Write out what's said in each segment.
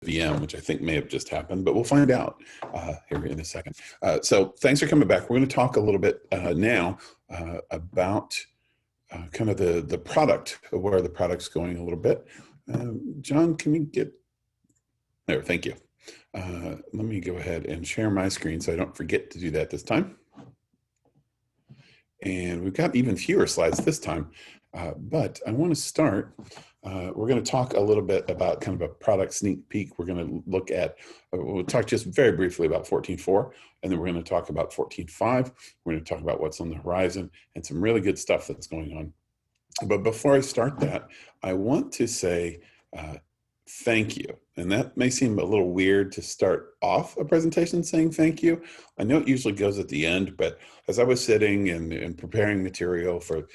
VM, which I think may have just happened, but we'll find out here in a second. So thanks for coming back. We're going to talk a little bit now about kind of the product, where the product's going a little bit. John, can we get there? Thank you. Let me go ahead and share my screen so I don't forget to do that this time. And we've got even fewer slides this time, but I want to start. We're going to talk a little bit about kind of a product sneak peek. We're going to look at, we'll talk just very briefly about 14.4, and then we're going to talk about 14.5. We're going to talk about what's on the horizon and some really good stuff that's going on. But before I start that, I want to say thank you. And that may seem a little weird to start off a presentation saying thank you. I know it usually goes at the end, but as I was sitting and preparing material for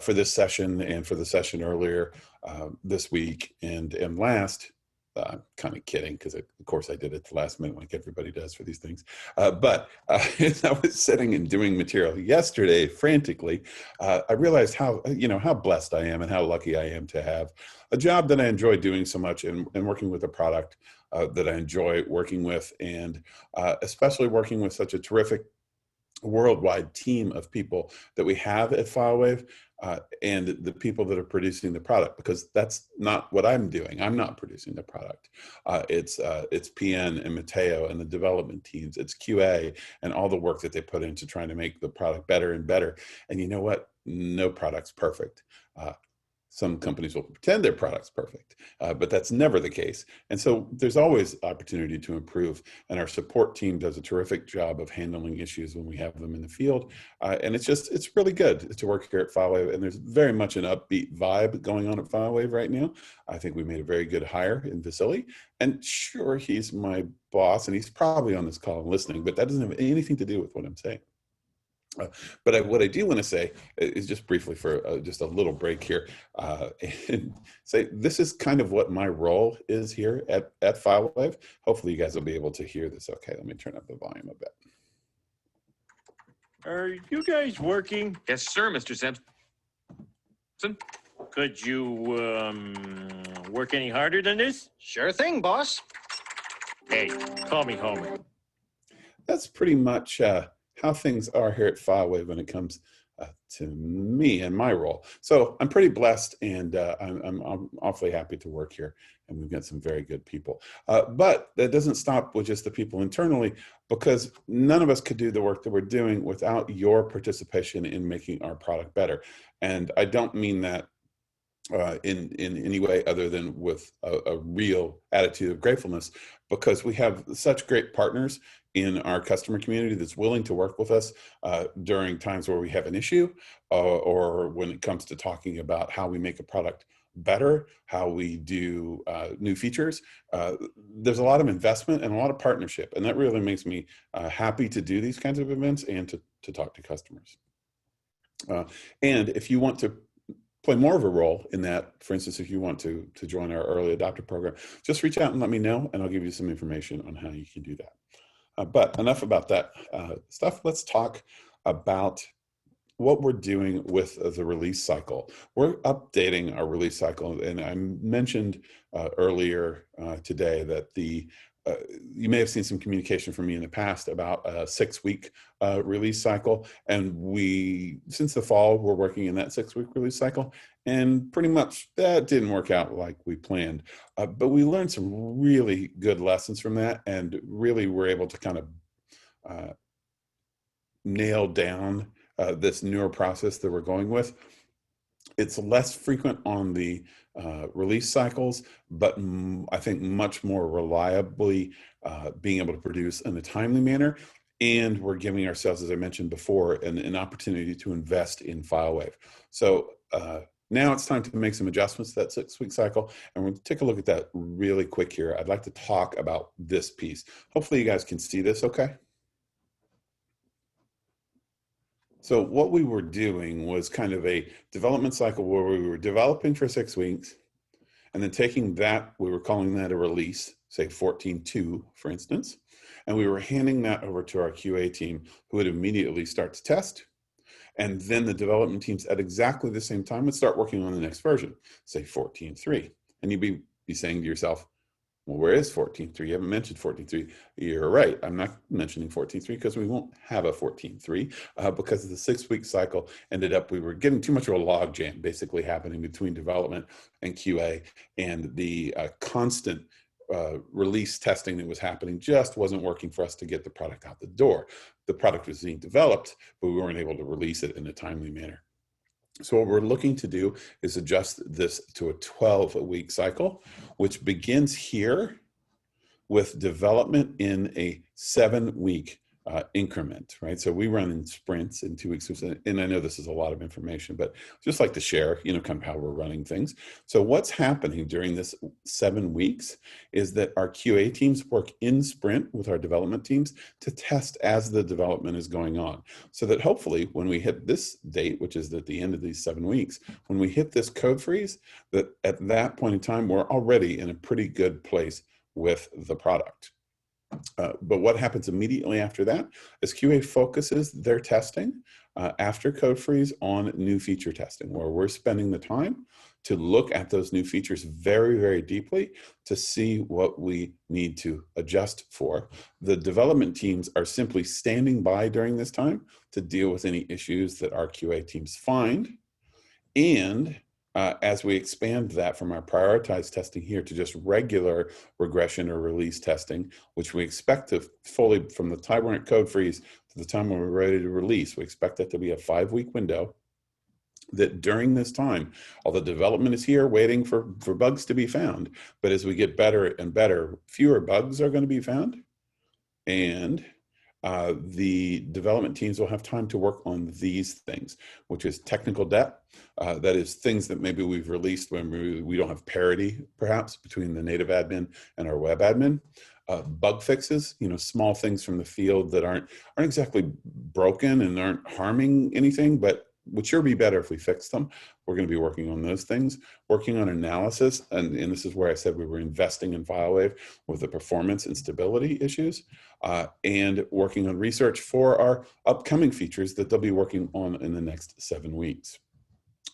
this session and for the session earlier this week and last, I'm kind of kidding because of course I did it the last minute like everybody does for these things. But as I was sitting and doing material yesterday frantically, I realized how blessed I am and how lucky I am to have a job that I enjoy doing so much and working with a product that I enjoy working with, and especially working with such a terrific worldwide team of people that we have at FileWave and the people that are producing the product, because that's not what I'm doing. I'm not producing the product. It's PN and Mateo and the development teams. It's QA and all the work that they put into trying to make the product better and better. And you know what? No product's perfect. Some companies will pretend their product's perfect, but that's never the case. And so there's always opportunity to improve. And our support team does a terrific job of handling issues when we have them in the field. And it's really good to work here at FileWave. And there's very much an upbeat vibe going on at FileWave right now. I think we made a very good hire in Vasily. And sure, he's my boss and he's probably on this call and listening, but that doesn't have anything to do with what I'm saying. But what I do want to say is just briefly for just a little break here and say this is kind of what my role is here at FileWave. Hopefully you guys will be able to hear this okay. Let me turn up the volume a bit. Are you guys working? Yes, sir, Mr. Simpson. Could you work any harder than this? Sure thing, boss. Hey, call me Homer. That's pretty much how things are here at FileWave when it comes to me and my role. So I'm pretty blessed, and I'm awfully happy to work here, and we've got some very good people. But that doesn't stop with just the people internally, because none of us could do the work that we're doing without your participation in making our product better. And I don't mean that in any way other than with a real attitude of gratefulness, because we have such great partners in our customer community that's willing to work with us during times where we have an issue or when it comes to talking about how we make a product better, how we do new features. There's a lot of investment and a lot of partnership, and that really makes me happy to do these kinds of events and to talk to customers. And if you want to play more of a role in that, for instance, if you want to join our early adopter program, just reach out and let me know, and I'll give you some information on how you can do that. But enough about that stuff. Let's talk about what we're doing with the release cycle. We're updating our release cycle, and I mentioned earlier today that you may have seen some communication from me in the past about a 6-week release cycle, and since the fall, we're working in that 6-week release cycle, and pretty much that didn't work out like we planned. But we learned some really good lessons from that, and really were able to kind of nail down this newer process that we're going with. It's less frequent on the release cycles, but I think much more reliably being able to produce in a timely manner. And we're giving ourselves, as I mentioned before, an opportunity to invest in FileWave. So now it's time to make some adjustments to that 6-week cycle. And we'll take a look at that really quick here. I'd like to talk about this piece. Hopefully you guys can see this okay. So what we were doing was kind of a development cycle where we were developing for 6 weeks, and then taking that, we were calling that a release, say 14.2, for instance, and we were handing that over to our QA team, who would immediately start to test. And then the development teams at exactly the same time would start working on the next version, say 14.3. And you'd be saying to yourself, Well, where is 14.3? You haven't mentioned 14.3. You're right. I'm not mentioning 14.3 because we won't have a 14.3 because of the 6-week cycle we were getting too much of a log jam basically happening between development and QA, and the constant release testing that was happening just wasn't working for us to get the product out the door. The product was being developed, but we weren't able to release it in a timely manner. So what we're looking to do is adjust this to a 12-week cycle, which begins here with development in a 7-week increment, right? So we run in sprints in 2 weeks. And I know this is a lot of information, but just like to share, kind of how we're running things. So what's happening during this 7 weeks is that our QA teams work in sprint with our development teams to test as the development is going on. So that hopefully when we hit this date, which is at the end of these 7 weeks, when we hit this code freeze, that at that point in time, we're already in a pretty good place with the product. But what happens immediately after that is QA focuses their testing after code freeze on new feature testing, where we're spending the time to look at those new features very, very deeply to see what we need to adjust for. The development teams are simply standing by during this time to deal with any issues that our QA teams find. And as we expand that from our prioritized testing here to just regular regression or release testing, which we expect to fully, from the time we're at code freeze to the time when we're ready to release, we expect that to be a 5-week window. That during this time, all the development is here waiting for bugs to be found. But as we get better and better, fewer bugs are going to be found. And the development teams will have time to work on these things, which is technical debt. That is things that maybe we've released when we don't have parity, perhaps, between the native admin and our web admin. Bug fixes, small things from the field that aren't exactly broken and aren't harming anything, but would sure be better if we fixed them. We're going to be working on those things, working on analysis. And this is where I said we were investing in FileWave with the performance and stability issues, and working on research for our upcoming features that they'll be working on in the next 7 weeks.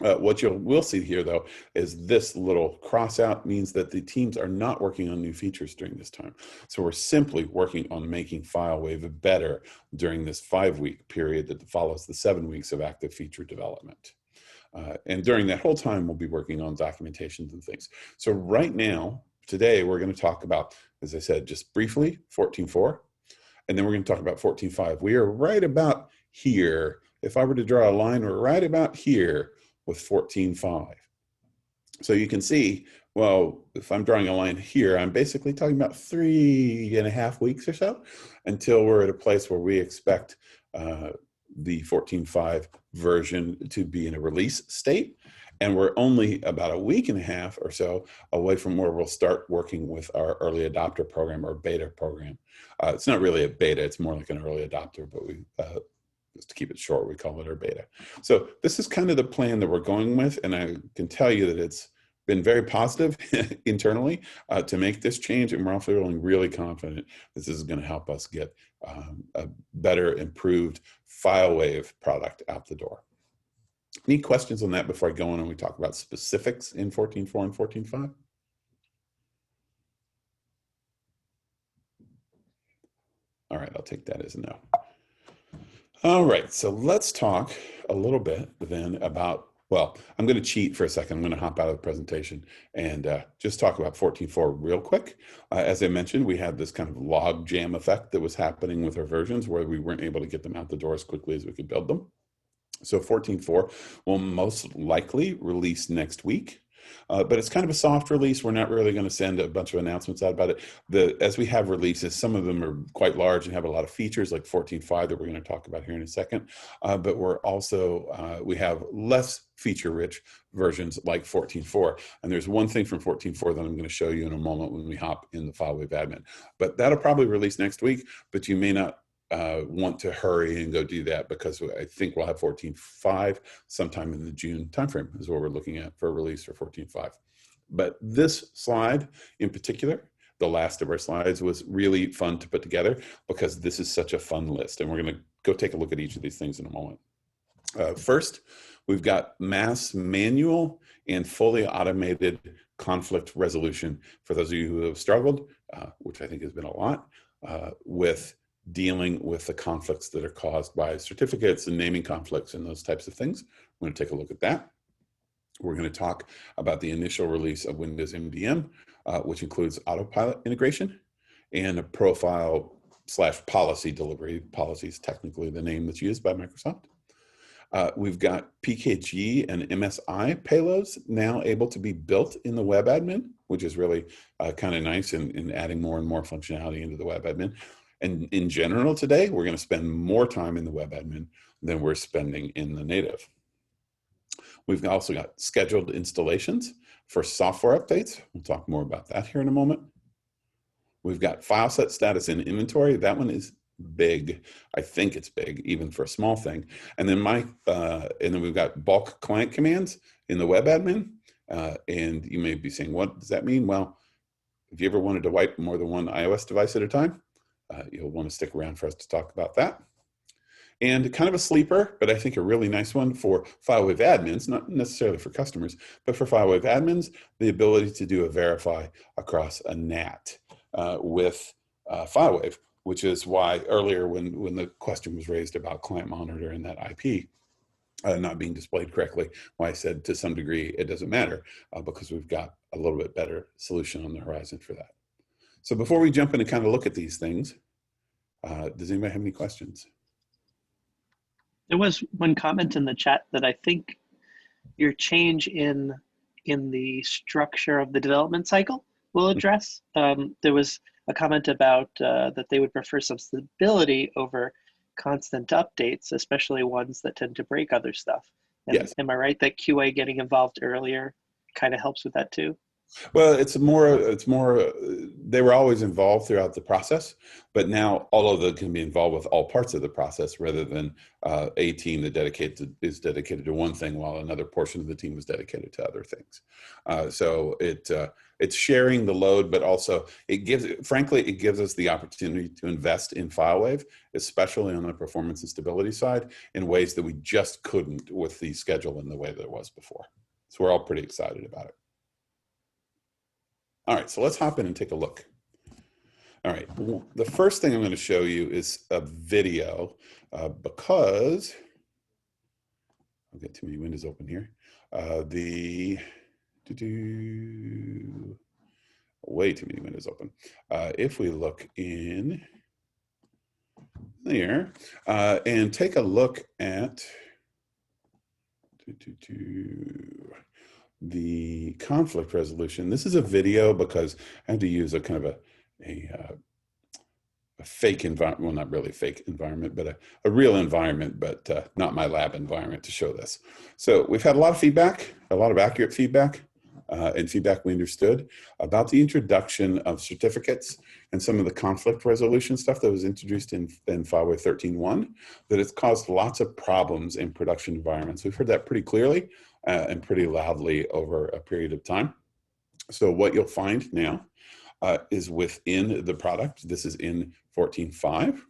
What we'll see here, though, is this little cross out means that the teams are not working on new features during this time. So we're simply working on making FileWave better during this 5-week period that follows the 7 weeks of active feature development. And during that whole time, we'll be working on documentations and things. So right now, today, we're going to talk about, as I said, just briefly, 14.4, and then we're going to talk about 14.5. We are right about here. If I were to draw a line, we're right about here with 14.5. So you can see, well, if I'm drawing a line here, I'm basically talking about 3.5 weeks or so until we're at a place where we expect the 14.5 version to be in a release state. And we're only about 1.5 weeks or so away from where we'll start working with our early adopter program or beta program. It's not really a beta, it's more like an early adopter, but we just to keep it short, we call it our beta. So this is kind of the plan that we're going with, and I can tell you that it's been very positive internally to make this change, and we're all feeling really confident this is going to help us get a better, improved FileWave product out the door. Any questions on that before I go on and we talk about specifics in 14.4 and 14.5? All right, I'll take that as a no. All right, so let's talk a little bit then about, well, I'm going to cheat for a second. I'm going to hop out of the presentation and just talk about 14.4 real quick. As I mentioned, we had this kind of log jam effect that was happening with our versions where we weren't able to get them out the door as quickly as we could build them. So 14.4 will most likely release next week. But it's kind of a soft release. We're not really going to send a bunch of announcements out about it. As we have releases, some of them are quite large and have a lot of features, like 14.5 that we're going to talk about here in a second. But we're also, we have less feature-rich versions like 14.4. And there's one thing from 14.4 that I'm going to show you in a moment when we hop in the FileWave admin. But that'll probably release next week, but you may not want to hurry and go do that because I think we'll have 14.5 sometime in the June timeframe is what we're looking at for a release for 14.5. But this slide in particular, the last of our slides, was really fun to put together because this is such a fun list. And we're going to go take a look at each of these things in a moment. First, we've got mass manual and fully automated conflict resolution for those of you who have struggled, which I think has been a lot, with dealing with the conflicts that are caused by certificates and naming conflicts and those types of things. We're going to take a look at that. We're going to talk about the initial release of Windows MDM, which includes autopilot integration and a profile/policy delivery. Policy is technically the name that's used by Microsoft. We've got PKG and MSI payloads now able to be built in the web admin, which is really kind of nice in adding more and more functionality into the web admin. And in general today, we're going to spend more time in the web admin than we're spending in the native. We've also got scheduled installations for software updates. We'll talk more about that here in a moment. We've got file set status in inventory. That one is big. I think it's big, even for a small thing. And then we've got bulk client commands in the web admin. And you may be saying, what does that mean? Well, if you ever wanted to wipe more than one iOS device at a time, you'll want to stick around for us to talk about that. And kind of a sleeper, but I think a really nice one for FileWave admins, not necessarily for customers, but for FileWave admins, the ability to do a verify across a NAT with FileWave, which is why earlier when the question was raised about client monitor and that IP not being displayed correctly, why I said to some degree it doesn't matter because we've got a little bit better solution on the horizon for that. So before we jump in and kind of look at these things, does anybody have any questions? There was one comment in the chat that I think your change in the structure of the development cycle will address. There was a comment about that they would prefer some stability over constant updates, especially ones that tend to break other stuff. And yes. Am I right that QA getting involved earlier kind of helps with that too? Well, it's more, they were always involved throughout the process, but now all of them can be involved with all parts of the process rather than a team that is dedicated to one thing while another portion of the team is dedicated to other things. So it's sharing the load, but also it gives us the opportunity to invest in FileWave, especially on the performance and stability side, in ways that we just couldn't with the schedule in the way that it was before. So we're all pretty excited about it. All right, so let's hop in and take a look. All right, the first thing I'm going to show you is a video because I've got too many windows open here. Way too many windows open. If we look in there and take a look at the conflict resolution. This is a video because I had to use a kind of a fake environment, well, not really fake environment, but a real environment, but not my lab environment to show this. So we've had a lot of feedback, a lot of accurate feedback, and feedback we understood about the introduction of certificates and some of the conflict resolution stuff that was introduced in FileWave 13.1, that it's caused lots of problems in production environments. We've heard that pretty clearly and pretty loudly over a period of time. So what you'll find now is within the product, this is in 14.5,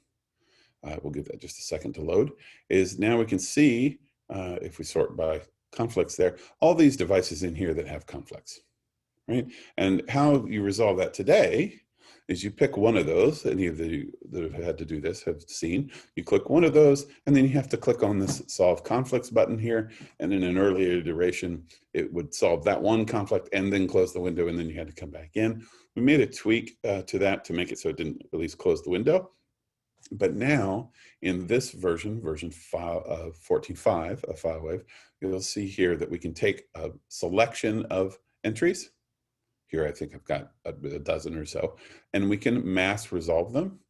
we'll give that just a second to load, is now we can see, if we sort by conflicts there, all these devices in here that have conflicts, right? And how you resolve that today is you pick one of those. Any of you that have had to do this have seen. You click one of those, and then you have to click on this Solve Conflicts button here. And in an earlier iteration, it would solve that one conflict and then close the window, and then you had to come back in. We made a tweak to that to make it so it didn't at least close the window. But now, in this version 14.5 of FileWave, you'll see here that we can take a selection of entries. Here I think I've got a dozen or so, and we can mass resolve them.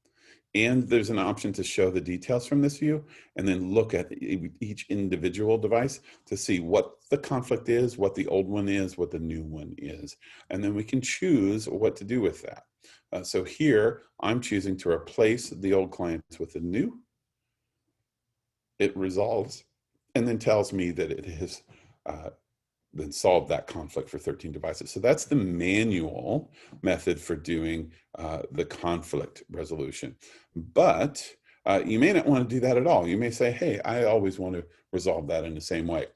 And there's an option to show the details from this view and then look at each individual device to see what the conflict is, what the old one is, what the new one is. And then we can choose what to do with that. So here I'm choosing to replace the old clients with the new. It resolves and then tells me that it has then solved that conflict for 13 devices. So that's the manual method for doing the conflict resolution. But you may not want to do that at all. You may say, hey, I always want to resolve that in the same way.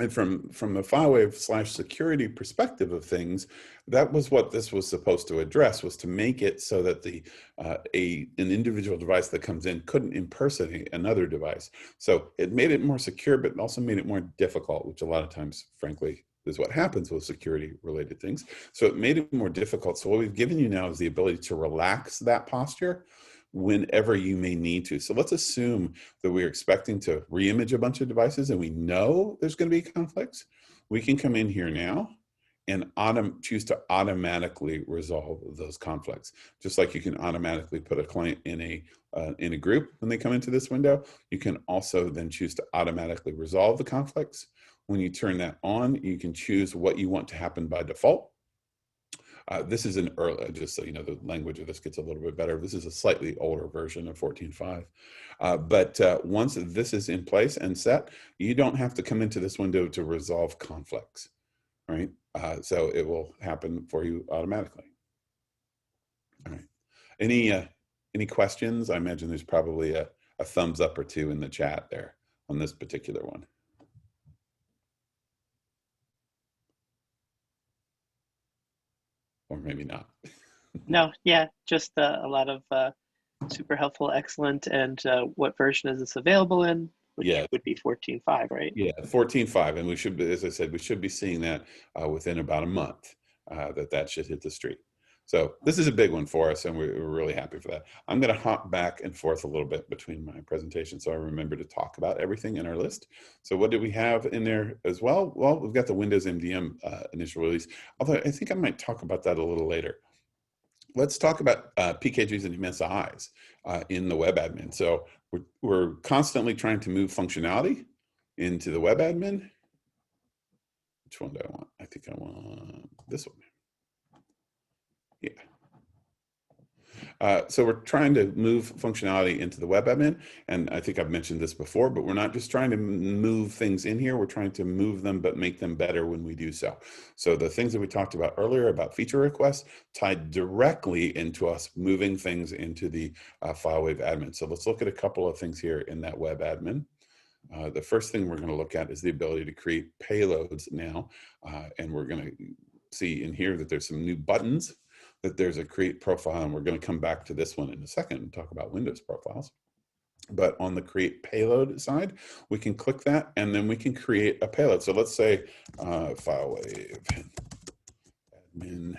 And from the FileWave / security perspective of things, that was what this was supposed to address, was to make it so that an individual device that comes in couldn't impersonate another device. So it made it more secure, but also made it more difficult, which a lot of times, frankly, is what happens with security related things. So it made it more difficult. So what we've given you now is the ability to relax that posture whenever you may need to. So let's assume that we're expecting to reimage a bunch of devices and we know there's going to be conflicts. We can come in here now and choose to automatically resolve those conflicts. Just like you can automatically put a client in a group when they come into this window, you can also then choose to automatically resolve the conflicts. When you turn that on, you can choose what you want to happen by default. This is an early, just so you know, the language of this gets a little bit better. This is a slightly older version of 14.5. But once this is in place and set, you don't have to come into this window to resolve conflicts, right? So it will happen for you automatically. All right. Any questions? I imagine there's probably a thumbs up or two in the chat there on this particular one. Or maybe not. No, yeah, just a lot of super helpful, excellent. And what version is this available in? Which would be 14.5, right? Yeah, 14.5, and we should be, as I said, we should be seeing that within about a month, that should hit the street. So this is a big one for us, and we're really happy for that. I'm going to hop back and forth a little bit between my presentation so I remember to talk about everything in our list. So what do we have in there as well? Well, we've got the Windows MDM initial release, although I think I might talk about that a little later. Let's talk about PKGs and MSIs in the web admin. So we're constantly trying to move functionality into the web admin. Which one do I want? I think I want this one. Yeah. So we're trying to move functionality into the web admin, and I think I've mentioned this before, but we're not just trying to move things in here, we're trying to move them but make them better when we do so. So the things that we talked about earlier about feature requests tied directly into us moving things into the FileWave admin. So let's look at a couple of things here in that web admin. The first thing we're going to look at is the ability to create payloads now, and we're going to see in here that there's some new buttons, that there's a create profile, and we're going to come back to this one in a second and talk about Windows profiles. But on the create payload side, we can click that and then we can create a payload. So let's say FileWave admin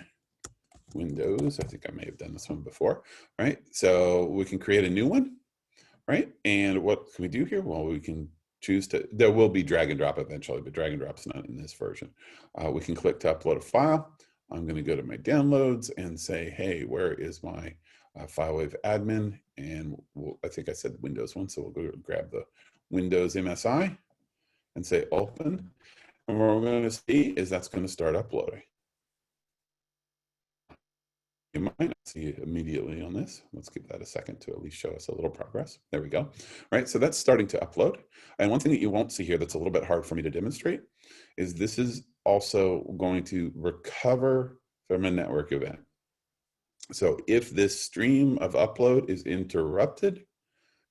Windows. I think I may have done this one before, right? So we can create a new one, right? And what can we do here? Well, we can choose to, there will be drag and drop eventually, but drag and drop's not in this version. We can click to upload a file. I'm going to go to my downloads and say, hey, where is my FileWave admin? And I think I said Windows one, so we'll go grab the Windows MSI and say open. And what we're going to see is that's going to start uploading. You might not see it immediately on this. Let's give that a second to at least show us a little progress. There we go. All right, so that's starting to upload. And one thing that you won't see here that's a little bit hard for me to demonstrate is this is also going to recover from a network event. So if this stream of upload is interrupted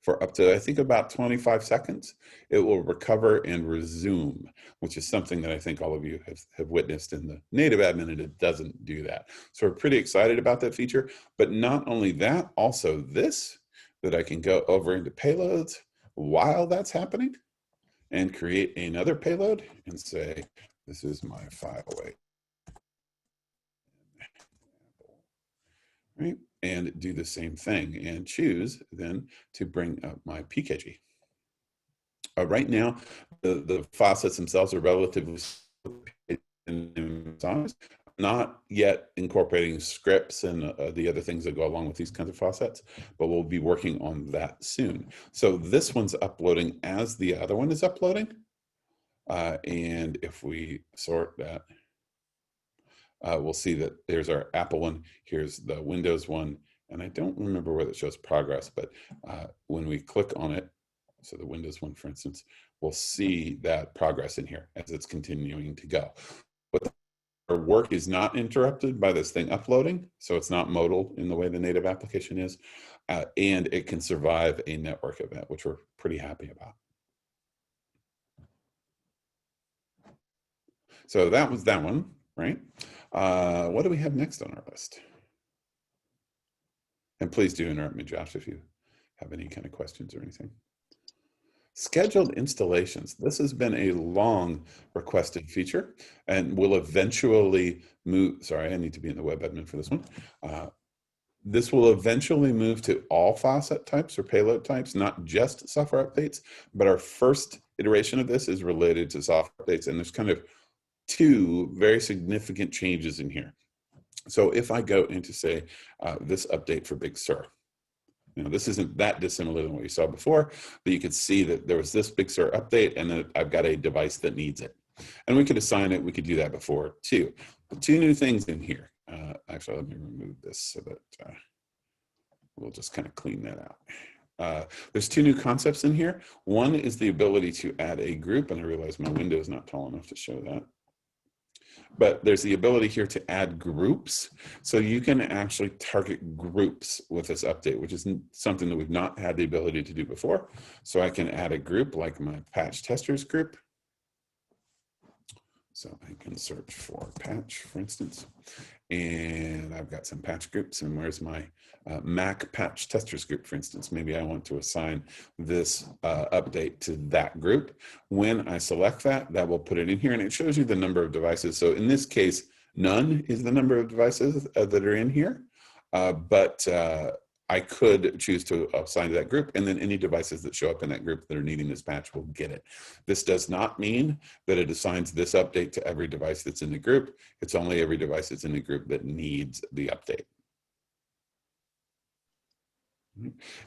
for up to, I think, about 25 seconds, it will recover and resume, which is something that I think all of you have witnessed in the native admin, and it doesn't do that. So we're pretty excited about that feature. But not only that, also this, that I can go over into payloads while that's happening and create another payload and say, this is my FileWave, right? And do the same thing and choose then to bring up my PKG. Right now, the faucets themselves are relatively in size, not yet incorporating scripts and the other things that go along with these kinds of faucets, but we'll be working on that soon. So this one's uploading as the other one is uploading. And if we sort that, we'll see that there's our Apple one, here's the Windows one, and I don't remember whether it shows progress, but when we click on it, so the Windows one, for instance, we'll see that progress in here as it's continuing to go. But our work is not interrupted by this thing uploading, so it's not modal in the way the native application is, and it can survive a network event, which we're pretty happy about. So that was that one, right? What do we have next on our list? And please do interrupt me, Josh, if you have any kind of questions or anything. Scheduled installations. This has been a long requested feature and will eventually move. Sorry, I need to be in the web admin for this one. This will eventually move to all Faucet types or payload types, not just software updates, but our first iteration of this is related to software updates. And there's kind of two very significant changes in here. So if I go into, say, this update for Big Sur, you know, this isn't that dissimilar than what you saw before, but you could see that there was this Big Sur update and then I've got a device that needs it. And we could assign it, we could do that before too. But two new things in here. Actually, let me remove this so that we'll just kind of clean that out. There's two new concepts in here. One is the ability to add a group, and I realize my window is not tall enough to show that. But there's the ability here to add groups. So you can actually target groups with this update, which is something that we've not had the ability to do before. So I can add a group like my patch testers group. So I can search for patch, for instance, and I've got some patch groups. And where's my Mac patch testers group, for instance? Maybe I want to assign this update to that group. When I select that, that will put it in here, and it shows you the number of devices. So in this case, none is the number of devices that are in here, but I could choose to assign to that group, and then any devices that show up in that group that are needing this patch will get it. This does not mean that it assigns this update to every device that's in the group. It's only every device that's in the group that needs the update.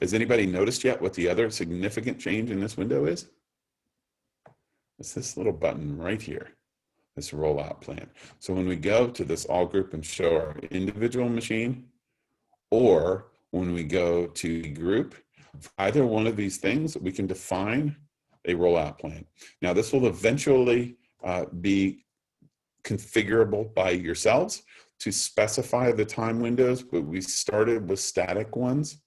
Has anybody noticed yet what the other significant change in this window is? It's this little button right here, this rollout plan. So when we go to this all group and show our individual machine, or when we go to group, either one of these things, we can define a rollout plan. Now, this will eventually be configurable by yourselves to specify the time windows, but we started with static ones,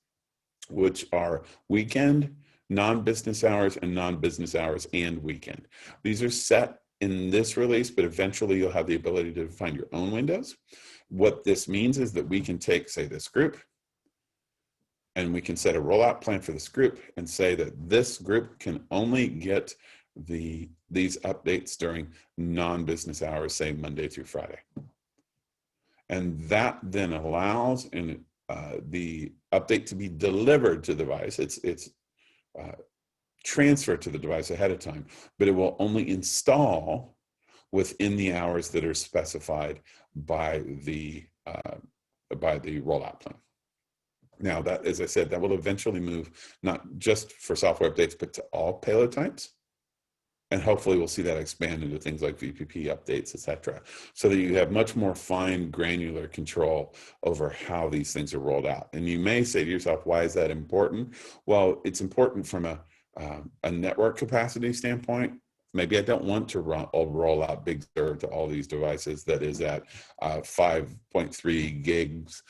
which are weekend, non-business hours, and non-business hours and weekend. These are set in this release, but eventually you'll have the ability to define your own windows. What this means is that we can take, say, this group, and we can set a rollout plan for this group and say that this group can only get these updates during non-business hours, say Monday through Friday. And that then allows the update to be delivered to the device. It's transferred to the device ahead of time, but it will only install within the hours that are specified by the rollout plan. Now, that, as I said, that will eventually move not just for software updates, but to all payload types. And hopefully we'll see that expand into things like VPP updates, et cetera, so that you have much more fine granular control over how these things are rolled out. And you may say to yourself, why is that important? Well, it's important from a network capacity standpoint. Maybe I don't want to roll out Big Sur to all these devices that is at 5.3 gigs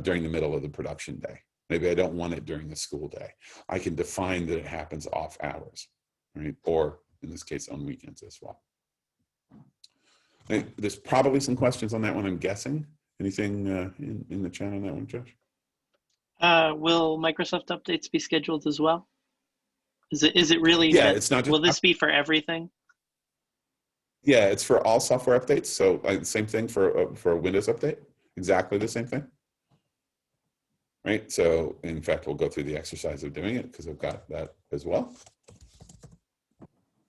during the middle of the production day. Maybe I don't want it during the school day. I can define that it happens off hours, right? Or in this case, on weekends as well. There's probably some questions on that one, I'm guessing. Anything in the chat on that one, Josh? Will Microsoft updates be scheduled as well? Is it really? Yeah, it's not just. Will this be for everything? Yeah, it's for all software updates. So same thing for a Windows update. Exactly the same thing. Right. So in fact, we'll go through the exercise of doing it because I've got that as well.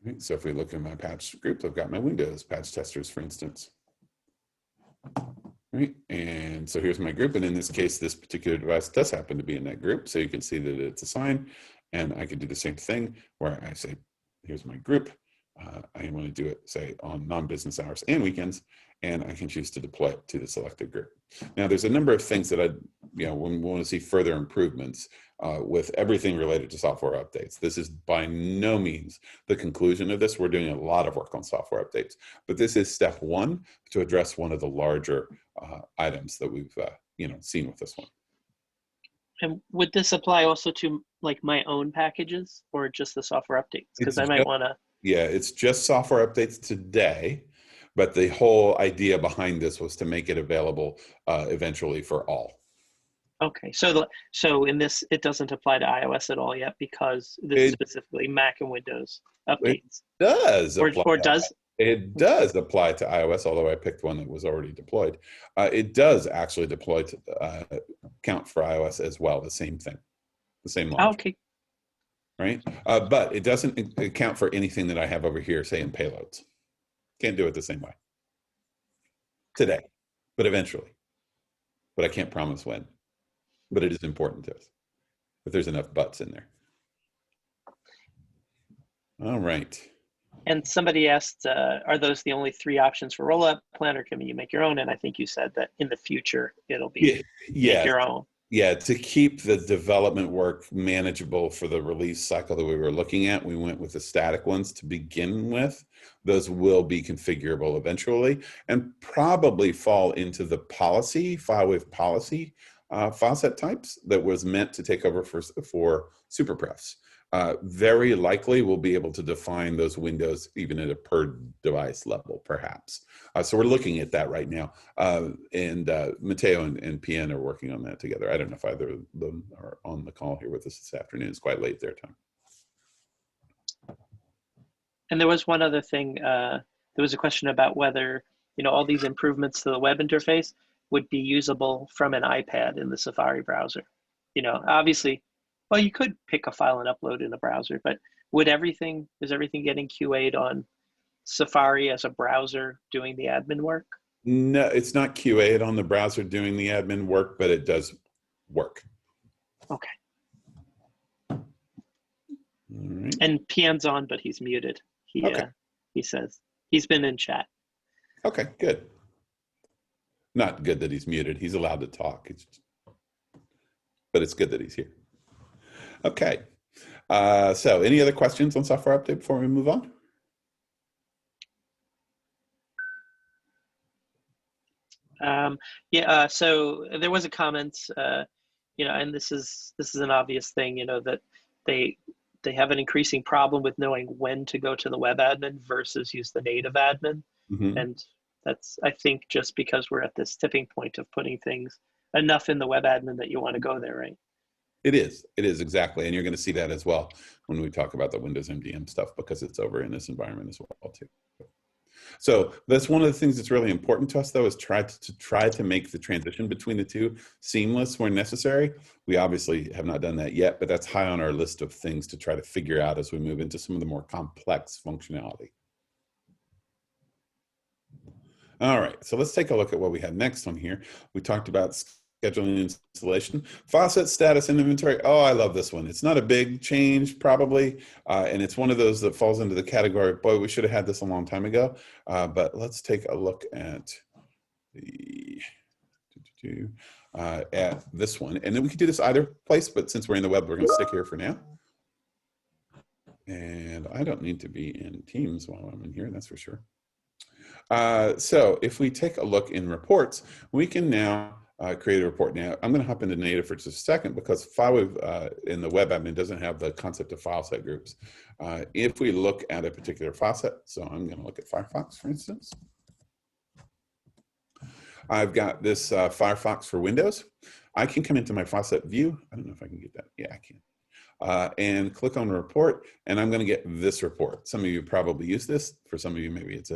Right, so if we look in my patch group, I've got my Windows patch testers, for instance. Right, and so here's my group, and in this case, this particular device does happen to be in that group, so you can see that it's assigned, and I can do the same thing where I say, here's my group. I want to do it, say, on non-business hours and weekends, and I can choose to deploy it to the selected group. Now, there's a number of things that we want to see further improvements with everything related to software updates. This is by no means the conclusion of this. We're doing a lot of work on software updates, but this is step one to address one of the larger items that we've seen with this one. And would this apply also to like my own packages or just the software updates? Because I might want to. Yeah, it's just software updates today. But the whole idea behind this was to make it available eventually for all. Okay, so in this, it doesn't apply to iOS at all yet because this is specifically Mac and Windows updates. It does apply. Or does? It does apply to iOS, although I picked one that was already deployed. It does actually deploy to count for iOS as well, the same thing, the same logic. Okay. Right? But it doesn't account for anything that I have over here, say in Payloads. Can't do it the same way today, but eventually. But I can't promise when. But it is important to us if there's enough buts in there. All right. And somebody asked, are those the only 3 options for Rollout Plan, or can you make your own? And I think you said that in the future, it'll be make your own. Yeah, to keep the development work manageable for the release cycle that we were looking at, we went with the static ones to begin with. Those will be configurable eventually and probably fall into the policy, FileWave policy Faucet types that was meant to take over for superprefs. Very likely we'll be able to define those windows even at a per device level, perhaps. So we're looking at that right now. And Matteo and PN are working on that together. I don't know if either of them are on the call here with us this afternoon. It's quite late their time. And there was one other thing. There was a question about whether, all these improvements to the web interface would be usable from an iPad in the Safari browser. Obviously, well, you could pick a file and upload in the browser, but is everything getting QA'd on Safari as a browser doing the admin work? No, it's not QA'd on the browser doing the admin work, but it does work. Okay. All right. And PN's on, but he's muted. He says he's been in chat. Okay, good. Not good that he's muted. He's allowed to talk. But it's good that he's here. Okay. So any other questions on software update before we move on? So there was a comment, and this is an obvious thing, that they have an increasing problem with knowing when to go to the web admin versus use the native admin. Mm-hmm. And that's, I think, just because we're at this tipping point of putting things enough in the web admin that you want to go there, right? It is exactly. And you're going to see that as well when we talk about the Windows MDM stuff, because it's over in this environment as well too. So that's one of the things that's really important to us, though, is try to make the transition between the two seamless where necessary. We obviously have not done that yet, but that's high on our list of things to try to figure out as we move into some of the more complex functionality. All right, so let's take a look at what we have next on here. We talked about scheduling installation, faucet status and inventory. Oh, I love this one. It's not a big change probably, and it's one of those that falls into the category, boy, we should have had this a long time ago. But let's take a look at this one, and then we could do this either place, but since we're in the web, we're going to stick here for now. And I don't need to be in Teams while I'm in here, that's for sure. So if we take a look in reports, we can now create a report. Now, I'm going to hop into native for just a second because FileWave in the web admin doesn't have the concept of file set groups. If we look at a particular faucet, so I'm going to look at Firefox, for instance. I've got this Firefox for Windows. I can come into my faucet view. I don't know if I can get that. Yeah, I can. And click on report, and I'm going to get this report. Some of you probably use this. For some of you, maybe it's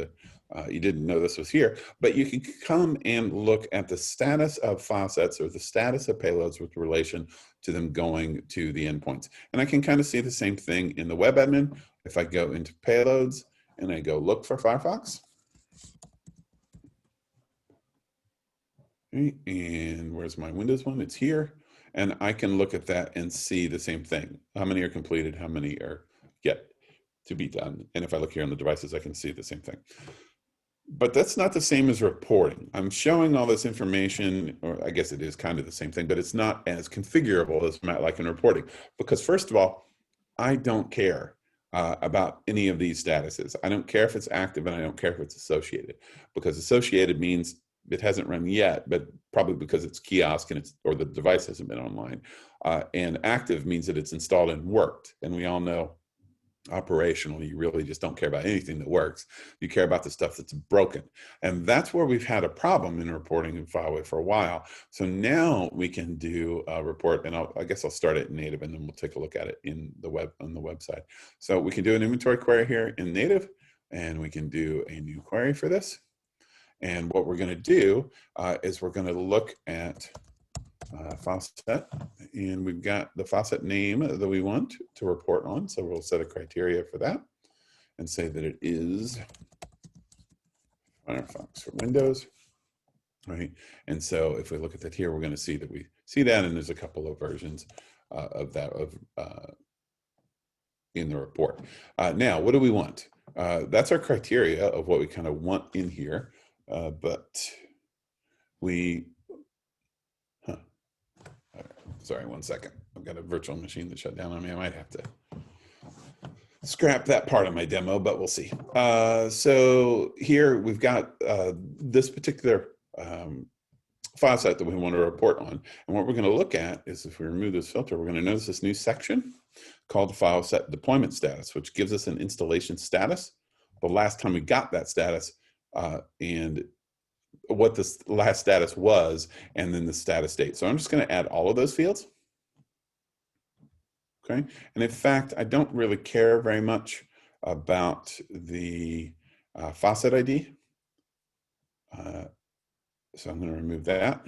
you didn't know this was here, but you can come and look at the status of faucets or the status of payloads with relation to them going to the endpoints. And I can kind of see the same thing in the web admin. If I go into payloads and I go look for Firefox, okay, and where's my Windows one? It's here. And I can look at that and see the same thing. How many are completed? How many are yet to be done? And if I look here on the devices, I can see the same thing. But that's not the same as reporting. I'm showing all this information, or I guess it is kind of the same thing, but it's not as configurable as like in reporting. Because first of all, I don't care about any of these statuses. I don't care if it's active and I don't care if it's associated. Because associated means it hasn't run yet, but probably because it's kiosk and or the device hasn't been online. And active means that it's installed and worked. And we all know operational. You really just don't care about anything that works. You care about the stuff that's broken. And that's where we've had a problem in reporting in FileWave for a while. So now we can do a report, and I guess I'll start it in native, and then we'll take a look at it in the on the website. So we can do an inventory query here in native, and we can do a new query for this. And what we're going to do is we're going to look at Faucet, and we've got the Faucet name that we want to report on. So we'll set a criteria for that and say that it is Firefox for Windows, right? And so if we look at that here, we're going to see that we see that, and there's a couple of versions of that in the report. Now, what do we want? That's our criteria of what we kind of want in here, but we sorry, 1 second. I've got a virtual machine that shut down on me. I might have to scrap that part of my demo, but we'll see. So here we've got this particular file set that we want to report on. And what we're going to look at is, if we remove this filter, we're going to notice this new section called File Set Deployment Status, which gives us an installation status, the last time we got that status, and what the last status was, and then the status date. So I'm just going to add all of those fields. Okay. And in fact, I don't really care very much about the Faucet ID. So I'm going to remove that.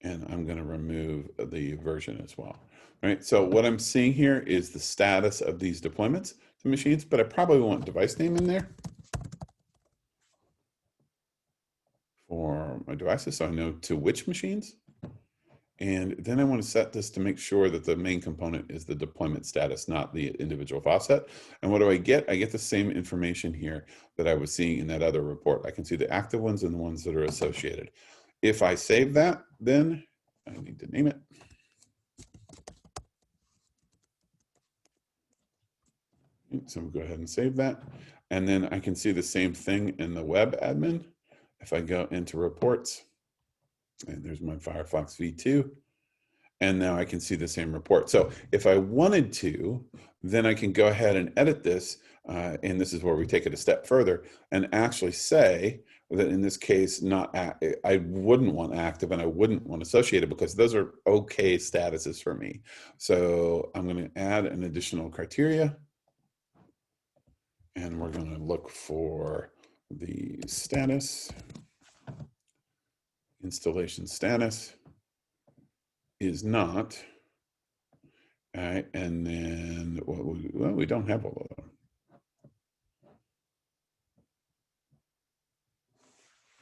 And I'm going to remove the version as well. All right. So what I'm seeing here is the status of these deployments to machines, but I probably want device name in there for my devices, so I know to which machines. And then I want to set this to make sure that the main component is the deployment status, not the individual faucet. And what do I get? I get the same information here that I was seeing in that other report. I can see the active ones and the ones that are associated. If I save that, then I need to name it. So we'll go ahead and save that. And then I can see the same thing in the web admin. If I go into reports, and there's my Firefox V2, and now I can see the same report. So if I wanted to, then I can go ahead and edit this, and this is where we take it a step further, and actually say that in this case, I wouldn't want active and I wouldn't want associated, because those are okay statuses for me. So I'm going to add an additional criteria, and we're going to look for the status. Installation status is not. All right, and then well, we don't have all of them.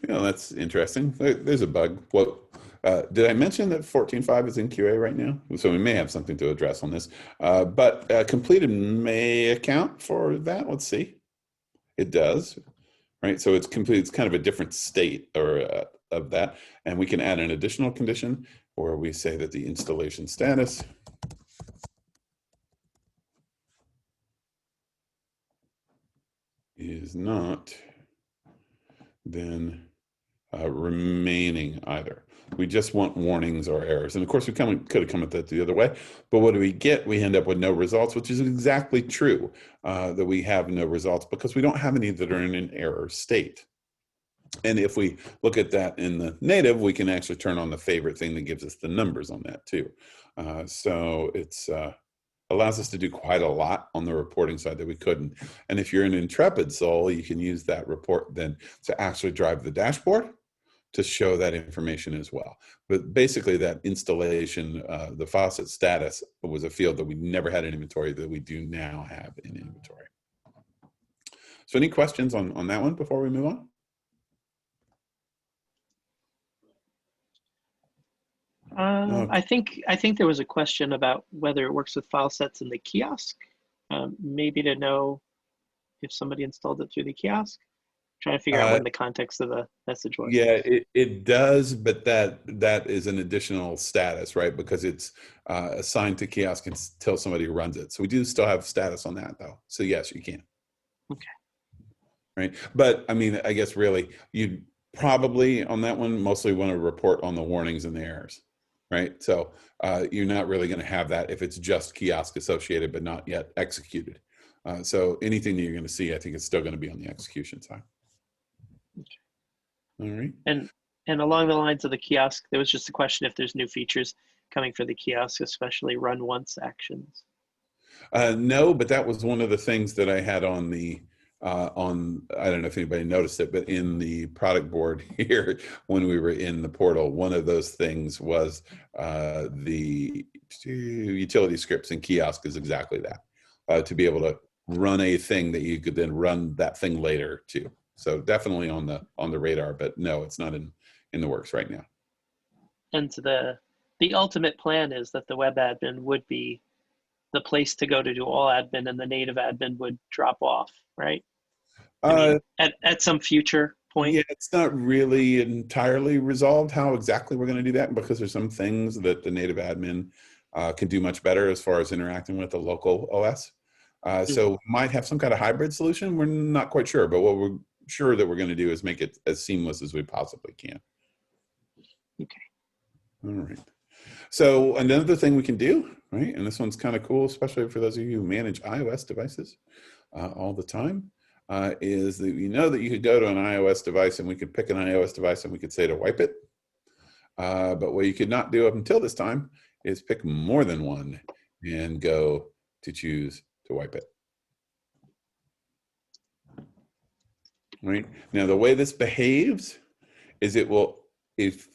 You know, that's interesting. There's a bug. What did I mention that 14.5 is in QA right now? So we may have something to address on this. But completed may account for that. Let's see. It does. Right, so it's complete. It's kind of a different state or of that, and we can add an additional condition where we say that the installation status is not then remaining either. We just want warnings or errors, and of course we could have come at that the other way. But what do we get? We end up with no results, which is exactly true, that we have no results because we don't have any that are in an error state. And if we look at that in the native, we can actually turn on the favorite thing that gives us the numbers on that too. So it's allows us to do quite a lot on the reporting side that we couldn't. And if you're an intrepid soul, you can use that report then to actually drive the dashboard to show that information as well. But basically that installation, the faucet status was a field that we never had in inventory that we do now have in inventory. So any questions on that one before we move on? I think there was a question about whether it works with file sets in the kiosk. Maybe to know if somebody installed it through the kiosk. Trying to figure out when the context of the message was. Yeah, it does, but that is an additional status, right? Because it's assigned to kiosk until somebody runs it. So we do still have status on that though. So yes, you can. Okay. Right, but I mean, I guess really you'd probably on that one mostly want to report on the warnings and the errors. right? So you're not really going to have that if it's just kiosk associated but not yet executed. So anything that you're going to see, I think it's still going to be on the execution side. All right. And along the lines of the kiosk, there was just a question if there's new features coming for the kiosk, especially run once actions. No, but that was one of the things that I had on the I don't know if anybody noticed it, but in the product board here, when we were in the portal, one of those things was the utility scripts in kiosk is exactly that, to be able to run a thing that you could then run that thing later too. So definitely on the radar, but no, it's not in the works right now. And the ultimate plan is that the web admin would be the place to go to do all admin, and the native admin would drop off, right? I mean, at some future point. Yeah, it's not really entirely resolved how exactly we're going to do that, because there's some things that the native admin can do much better as far as interacting with the local OS. So we might have some kind of hybrid solution. We're not quite sure, but what we're sure that we're going to do is make it as seamless as we possibly can. Okay. All right. So another thing we can do, right, and this one's kind of cool, especially for those of you who manage iOS devices all the time, is that you know that you could go to an iOS device and we could pick an iOS device and we could say to wipe it. But what you could not do up until this time is pick more than one and go to choose to wipe it. Right? Now, the way this behaves is it will, if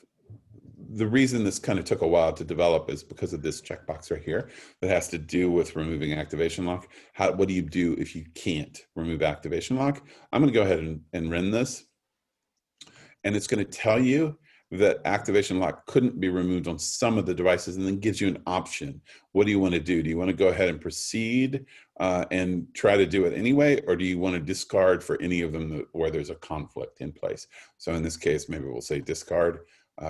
the reason this kind of took a while to develop is because of this checkbox right here that has to do with removing activation lock. What do you do if you can't remove activation lock? I'm going to go ahead and run this. And it's going to tell you that activation lock couldn't be removed on some of the devices, and then gives you an option. What do you want to do? Do you want to go ahead and proceed and try to do it anyway, or do you want to discard for any of them where there's a conflict in place? So in this case, maybe we'll say discard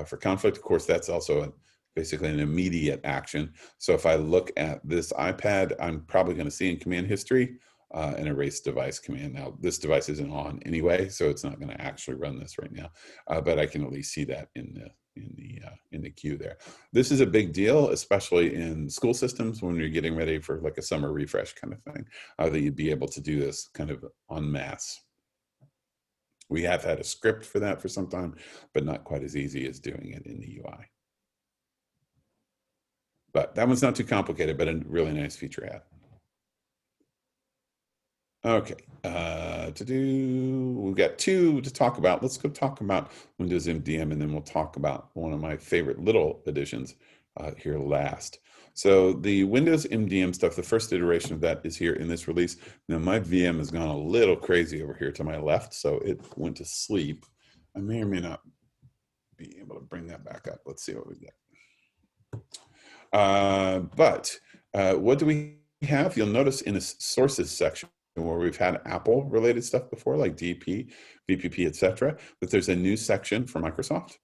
for conflict. Of course, that's also basically an immediate action. So if I look at this iPad, I'm probably going to see in command history an erase device command. Now, this device isn't on anyway, so it's not going to actually run this right now, but I can at least see that in the queue there. This is a big deal, especially in school systems when you're getting ready for like a summer refresh kind of thing, that you'd be able to do this kind of en masse. We have had a script for that for some time, but not quite as easy as doing it in the UI. But that one's not too complicated, but a really nice feature add. Okay, we've got two to talk about. Let's go talk about Windows MDM, and then we'll talk about one of my favorite little additions here last. So the Windows MDM stuff, the first iteration of that is here in this release. Now my VM has gone a little crazy over here to my left, so it went to sleep. I may or may not be able to bring that back up. Let's see what we get. But what do we have? You'll notice in the sources section, where we've had Apple related stuff before, like DP, VPP, etc., that there's a new section for Microsoft.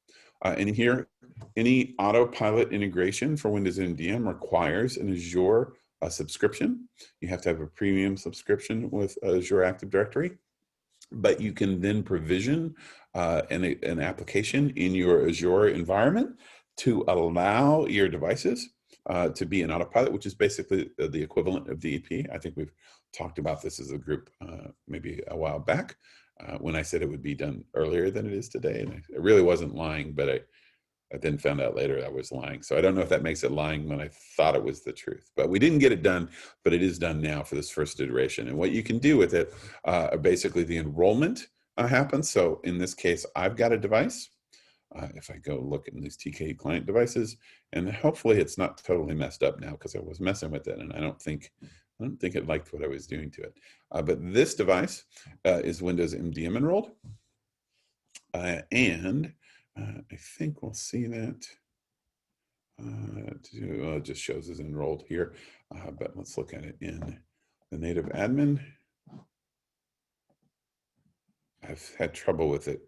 And here, any autopilot integration for Windows MDM requires an Azure subscription. You have to have a premium subscription with Azure Active Directory, but you can then provision an application in your Azure environment to allow your devices to be an autopilot, which is basically the equivalent of DEP. I think we've talked about this as a group maybe a while back when I said it would be done earlier than it is today. And I really wasn't lying, but I then found out later I was lying. So I don't know if that makes it lying when I thought it was the truth. But we didn't get it done, but it is done now for this first iteration. And what you can do with it, basically the enrollment happens. So in this case, I've got a device. If I go look in these TK client devices, and hopefully it's not totally messed up now, because I was messing with it and I don't think it liked what I was doing to it. But this device is Windows MDM enrolled. And I think we'll see that. It just shows as enrolled here. But let's look at it in the native admin. I've had trouble with it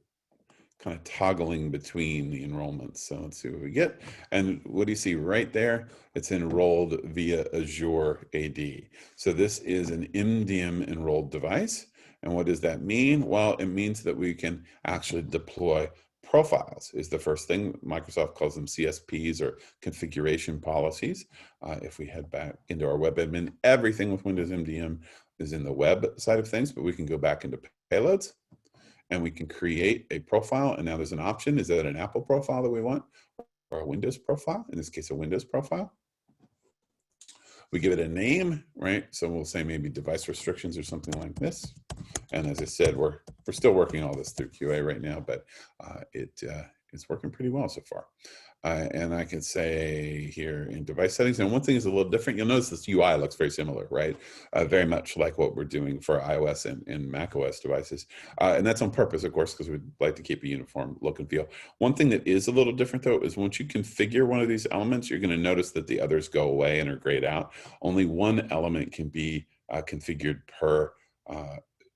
kind of toggling between the enrollments. So let's see what we get. And what do you see right there? It's enrolled via Azure AD. So this is an MDM enrolled device. And what does that mean? Well, it means that we can actually deploy profiles is the first thing. Microsoft calls them CSPs, or configuration policies. If we head back into our web admin, everything with Windows MDM is in the web side of things, but we can go back into Payloads and we can create a profile. And now there's an option. Is that an Apple profile that we want, or a Windows profile? In this case, a Windows profile. We give it a name, right? So we'll say maybe device restrictions or something like this. And as I said, we're still working all this through QA right now, but it's working pretty well so far. And I can say here in device settings, and one thing is a little different. You'll notice this UI looks very similar, right? Very much like what we're doing for iOS and macOS devices. And that's on purpose, of course, because we'd like to keep a uniform look and feel. One thing that is a little different, though, is once you configure one of these elements, you're going to notice that the others go away and are grayed out. Only one element can be configured per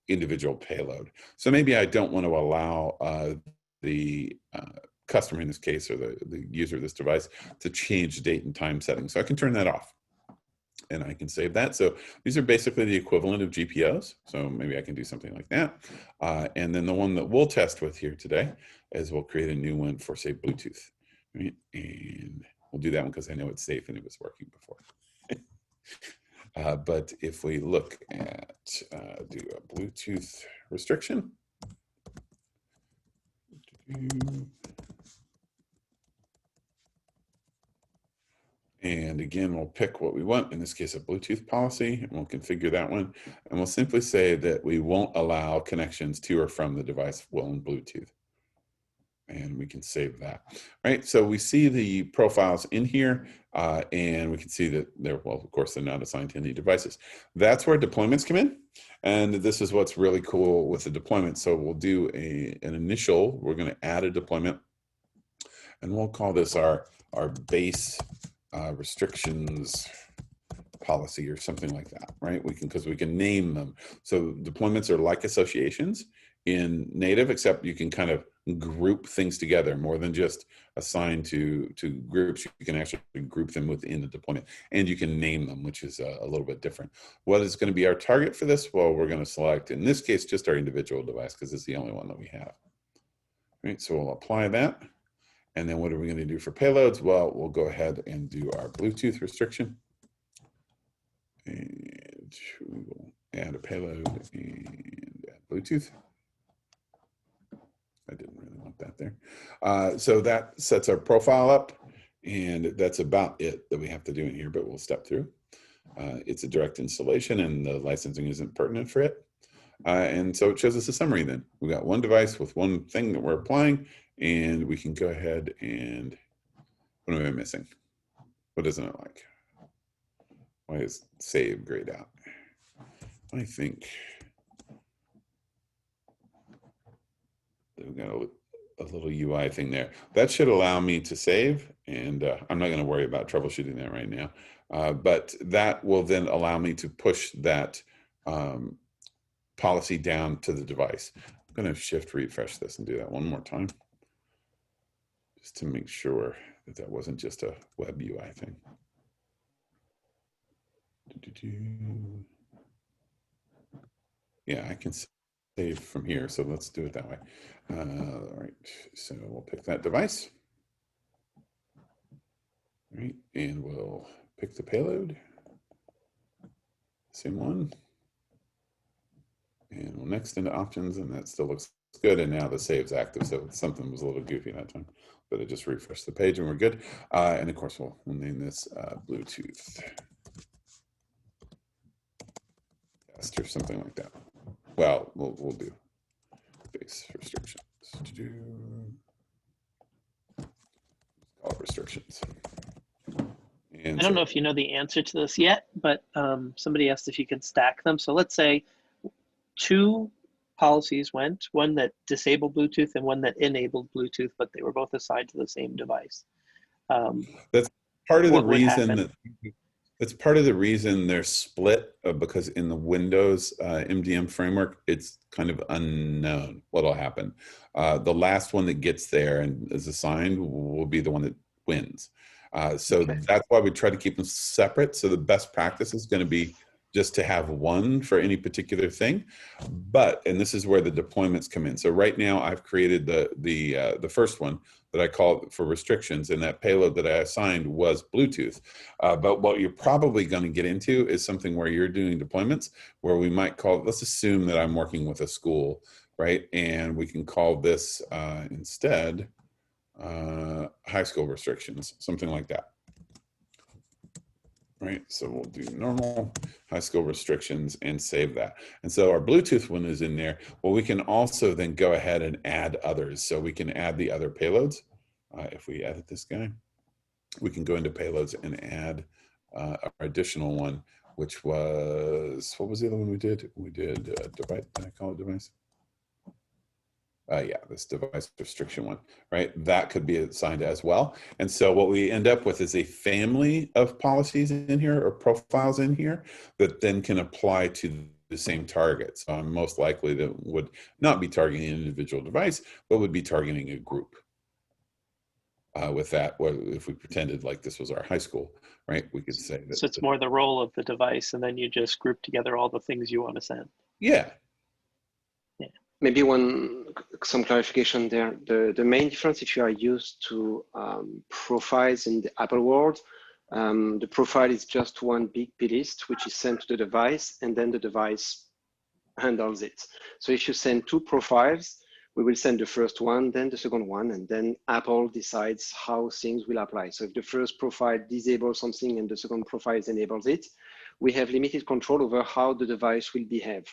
individual payload. So maybe I don't want to allow the customer in this case, or the user of this device, to change date and time settings. So I can turn that off and I can save that. So these are basically the equivalent of GPOs. So maybe I can do something like that. And then the one that we'll test with here today is we'll create a new one for, say, Bluetooth. Right? And we'll do that one because I know it's safe and it was working before. But if we look at do a Bluetooth restriction, and again, we'll pick what we want, in this case, a Bluetooth policy, and we'll configure that one. And we'll simply say that we won't allow connections to or from the device while in Bluetooth. And we can save that, right? So we see the profiles in here, and we can see that they're, well, of course, they're not assigned to any devices. That's where deployments come in. And this is what's really cool with the deployment. So we'll do an initial, we're going to add a deployment, and we'll call this our base restrictions policy or something like that, right? Because we can name them. So deployments are like associations in native, except you can kind of group things together more than just assign to groups. You can actually group them within the deployment, and you can name them, which is a little bit different. What is going to be our target for this? Well, we're going to select, in this case, just our individual device, because it's the only one that we have. Right, so we'll apply that. And then what are we going to do for payloads? Well, we'll go ahead and do our Bluetooth restriction. And we will add a payload and add Bluetooth. I didn't really want that there. So that sets our profile up, and that's about it that we have to do in here, but we'll step through. It's a direct installation, and the licensing isn't pertinent for it. And so it shows us a summary then. We got one device with one thing that we're applying, and we can go ahead and, what am I missing? What isn't it like? Why is save grayed out? I think we've got a little UI thing there. That should allow me to save, and I'm not going to worry about troubleshooting that right now. But that will then allow me to push that policy down to the device. I'm going to shift refresh this and do that one more time, just to make sure that that wasn't just a web UI thing. Yeah, I can save from here, so let's do it that way. All right, so we'll pick that device. All right, and we'll pick the payload. Same one. And we'll next into options, and that still looks good. And now the save's active, so something was a little goofy that time, but it just refreshed the page and we're good. And of course, we'll name this Bluetooth test or something like that. Well, we'll do base restrictions. Call it restrictions. And I don't know if you know the answer to this yet, but somebody asked if you can stack them. So let's say two policies went, one that disabled Bluetooth and one that enabled Bluetooth, but they were both assigned to the same device. That's part of the reason that's part of the reason they're split, because in the Windows MDM framework, it's kind of unknown what'll happen. The last one that gets there and is assigned will be the one that wins. So okay. That's why we try to keep them separate. So the best practice is going to be just to have one for any particular thing. But, and this is where the deployments come in. So right now I've created the first one that I called for restrictions, and that payload that I assigned was Bluetooth. But what you're probably going to get into is something where you're doing deployments where we might call, let's assume that I'm working with a school, right? And we can call this instead high school restrictions, something like that. Right, so we'll do normal high school restrictions and save that. And so our Bluetooth one is in there. Well, we can also then go ahead and add others. So we can add the other payloads. If we edit this guy, we can go into payloads and add our additional one, which was, what was the other one we did? We did device, did I call it device? Yeah, this device restriction one, right? That could be assigned as well. And so what we end up with is a family of policies in here or profiles in here that then can apply to the same target. So I'm most likely that would not be targeting an individual device, but would be targeting a group. With that, if we pretended like this was our high school, right? We could say that. So it's more the role of the device, and then you just group together all the things you want to send. Yeah. Maybe some clarification there. The main difference, if you are used to profiles in the Apple world, the profile is just one big plist which is sent to the device, and then the device handles it. So if you send two profiles, we will send the first one, then the second one, and then Apple decides how things will apply. So if the first profile disables something and the second profile enables it, we have limited control over how the device will behave.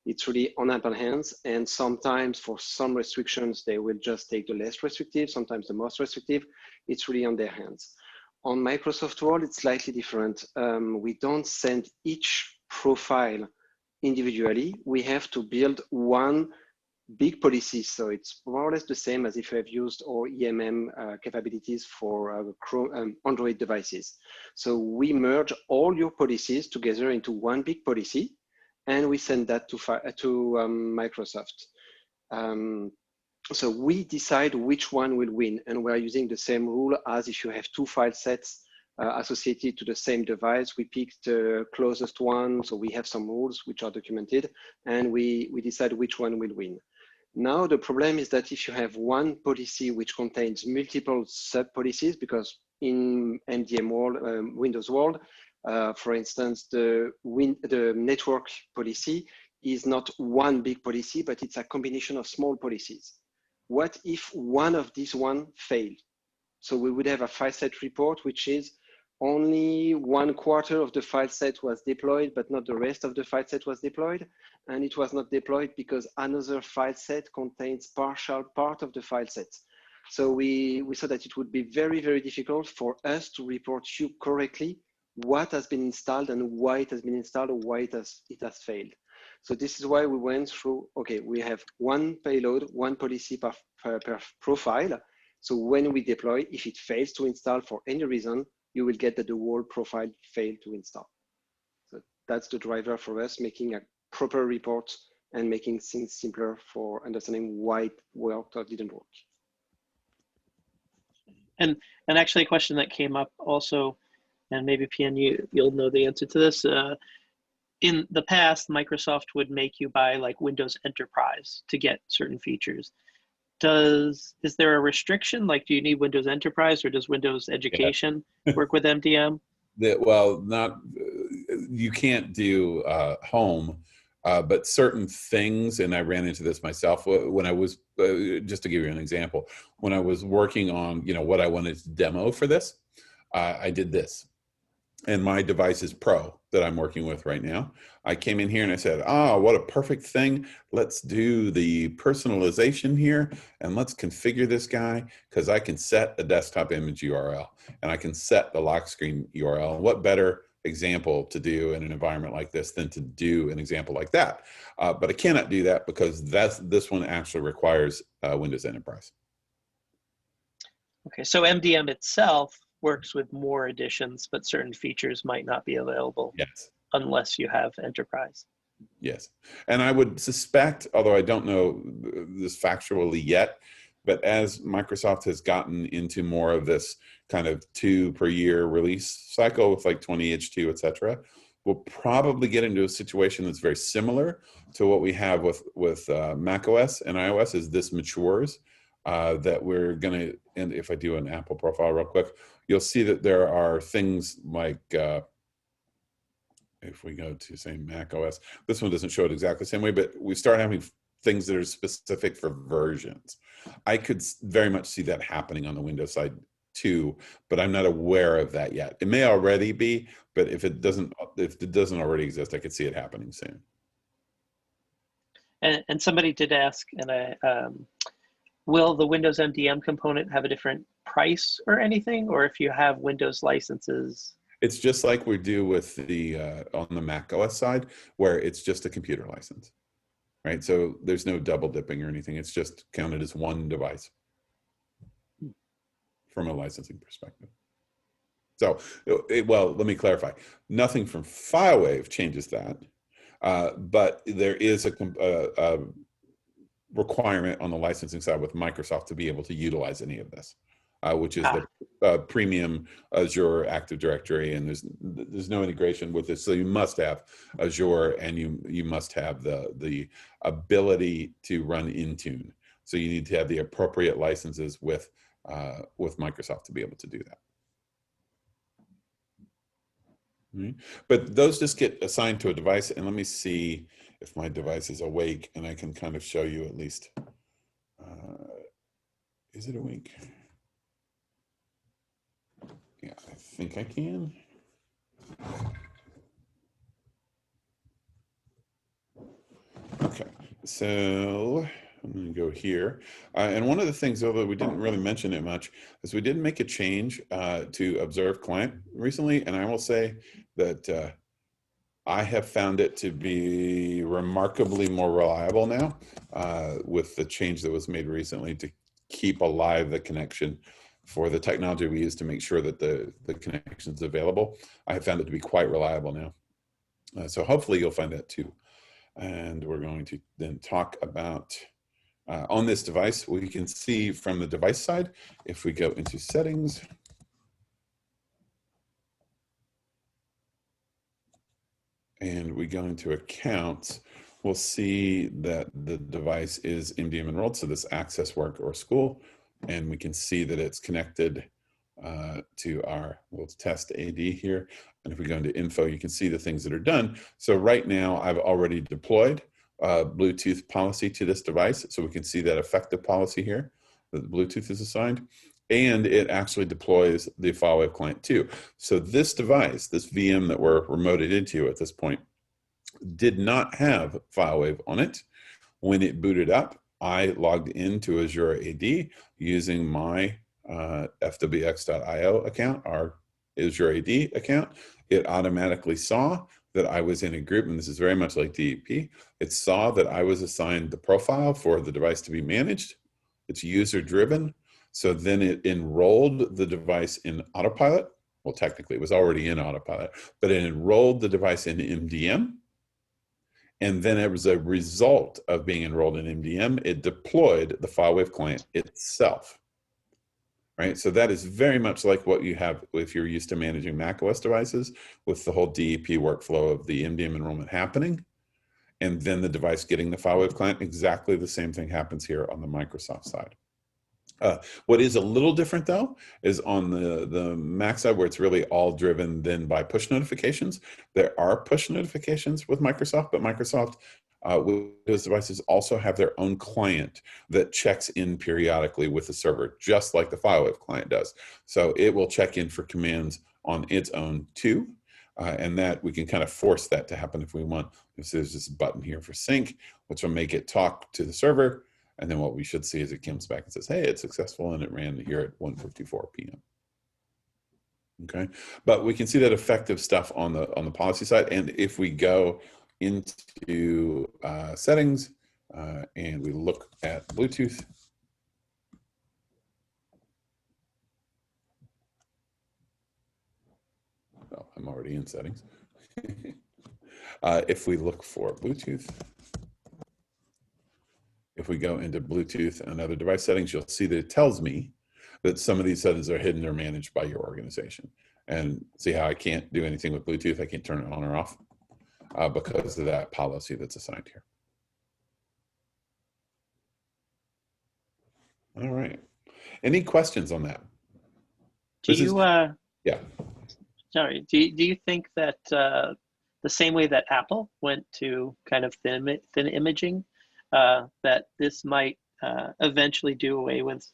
It's really on Apple hands, and sometimes for some restrictions, they will just take the less restrictive, sometimes the most restrictive. It's really on their hands. On Microsoft world, it's slightly different. We don't send each profile individually. We have to build one big policy. So it's more or less the same as if you have used our EMM capabilities for Android devices. So we merge all your policies together into one big policy, and we send that to Microsoft. So we decide which one will win, and we're using the same rule as if you have two file sets associated to the same device. We pick the closest one, so we have some rules which are documented, and we decide which one will win. Now the problem is that if you have one policy which contains multiple sub-policies, because in MDM world, Windows world, for instance, the network policy is not one big policy, but it's a combination of small policies. What if one of these failed? So we would have a file set report, which is only 1/4 of the file set was deployed, but not the rest of the file set was deployed. And it was not deployed because another file set contains partial part of the file set. So we saw that it would be very, very difficult for us to report you correctly what has been installed and why it has been installed or why it has failed. So this is why we went through, okay, we have one payload, one policy per profile. So when we deploy, if it fails to install for any reason, you will get that the whole profile failed to install. So that's the driver for us, making a proper report and making things simpler for understanding why it worked or didn't work. And actually a question that came up also, and maybe PN, you'll know the answer to this. In the past, Microsoft would make you buy like Windows Enterprise to get certain features. Is there a restriction? Like, do you need Windows Enterprise, or does Windows Education work with MDM? Well, you can't do home, but certain things, and I ran into this myself when I was, just to give you an example, when I was working on, what I wanted to demo for this, I did this. And my device is Pro that I'm working with right now. I came in here and I said, what a perfect thing. Let's do the personalization here and let's configure this guy, because I can set a desktop image URL and I can set the lock screen URL. What better example to do in an environment like this than to do an example like that? But I cannot do that because this one actually requires Windows Enterprise. Okay, so MDM itself works with more editions, but certain features might not be available. Yes. Unless you have Enterprise. Yes. And I would suspect, although I don't know this factually yet, but as Microsoft has gotten into more of this kind of 2 per year release cycle with like 20H2, et cetera, we'll probably get into a situation that's very similar to what we have with Mac OS and iOS as this matures, that we're going to, and if I do an Apple profile real quick, you'll see that there are things like, if we go to, say, Mac OS, this one doesn't show it exactly the same way, but we start having things that are specific for versions. I could very much see that happening on the Windows side too, but I'm not aware of that yet. It may already be, but if it doesn't already exist, I could see it happening soon. And somebody did ask, and will the Windows MDM component have a different price or anything, or if you have Windows licenses? It's just like we do with the on the Mac OS side, where it's just a computer license, right? So there's no double dipping or anything. It's just counted as one device from a licensing perspective. So, well, let me clarify. Nothing from FileWave changes that, but there is a requirement on the licensing side with Microsoft to be able to utilize any of this, which is the premium Azure Active Directory, and there's no integration with this. So you must have Azure, and you must have the ability to run Intune. So you need to have the appropriate licenses with Microsoft to be able to do that. Right. But those just get assigned to a device, and let me see if my device is awake, and I can kind of show you at least. Is it awake? Yeah, I think I can. Okay, so I'm going to go here. And one of the things, although we didn't really mention it much, is we did make a change to Observe Client recently. And I will say that I have found it to be remarkably more reliable now with the change that was made recently to keep alive the connection for the technology we use to make sure that the connection is available. I have found it to be quite reliable now. So hopefully you'll find that too. And we're going to then talk about on this device, we can see from the device side, if we go into settings, and we go into accounts, we'll see that the device is MDM enrolled, so this access work or school, and we can see that it's connected to our little test AD here. And if we go into info, you can see the things that are done. So right now I've already deployed Bluetooth policy to this device. So we can see that effective policy here, that the Bluetooth is assigned, and it actually deploys the FileWave client too. So this device, this VM that we're remoted into at this point, did not have FileWave on it. When it booted up, I logged into Azure AD using my fwx.io account, our Azure AD account. It automatically saw that I was in a group, and this is very much like DEP. It saw that I was assigned the profile for the device to be managed. It's user driven. So then it enrolled the device in autopilot. Well, technically it was already in autopilot, but it enrolled the device in MDM. And then as a result of being enrolled in MDM, it deployed the FileWave client itself. Right? So that is very much like what you have if you're used to managing macOS devices with the whole DEP workflow of the MDM enrollment happening, and then the device getting the FileWave client. Exactly the same thing happens here on the Microsoft side. What is a little different though is on the Mac side, where it's really all driven then by push notifications. There are push notifications with Microsoft, but Microsoft Windows devices also have their own client that checks in periodically with the server, just like the FileWave client does. So it will check in for commands on its own too. And that we can kind of force that to happen if we want. So there's this button here for sync, which will make it talk to the server. And then what we should see is it comes back and says, hey, it's successful, and it ran here at 1:54 p.m. Okay, but we can see that effective stuff on the policy side. And if we go into settings and we look at Bluetooth, oh, I'm already in settings. If we look for Bluetooth, if we go into Bluetooth and other device settings, you'll see that it tells me that some of these settings are hidden or managed by your organization. And see how I can't do anything with Bluetooth? I can't turn it on or off because of that policy that's assigned here. All right. Any questions on that? Do you, yeah. Sorry, do you think that the same way that Apple went to kind of thin imaging, that this might eventually do away with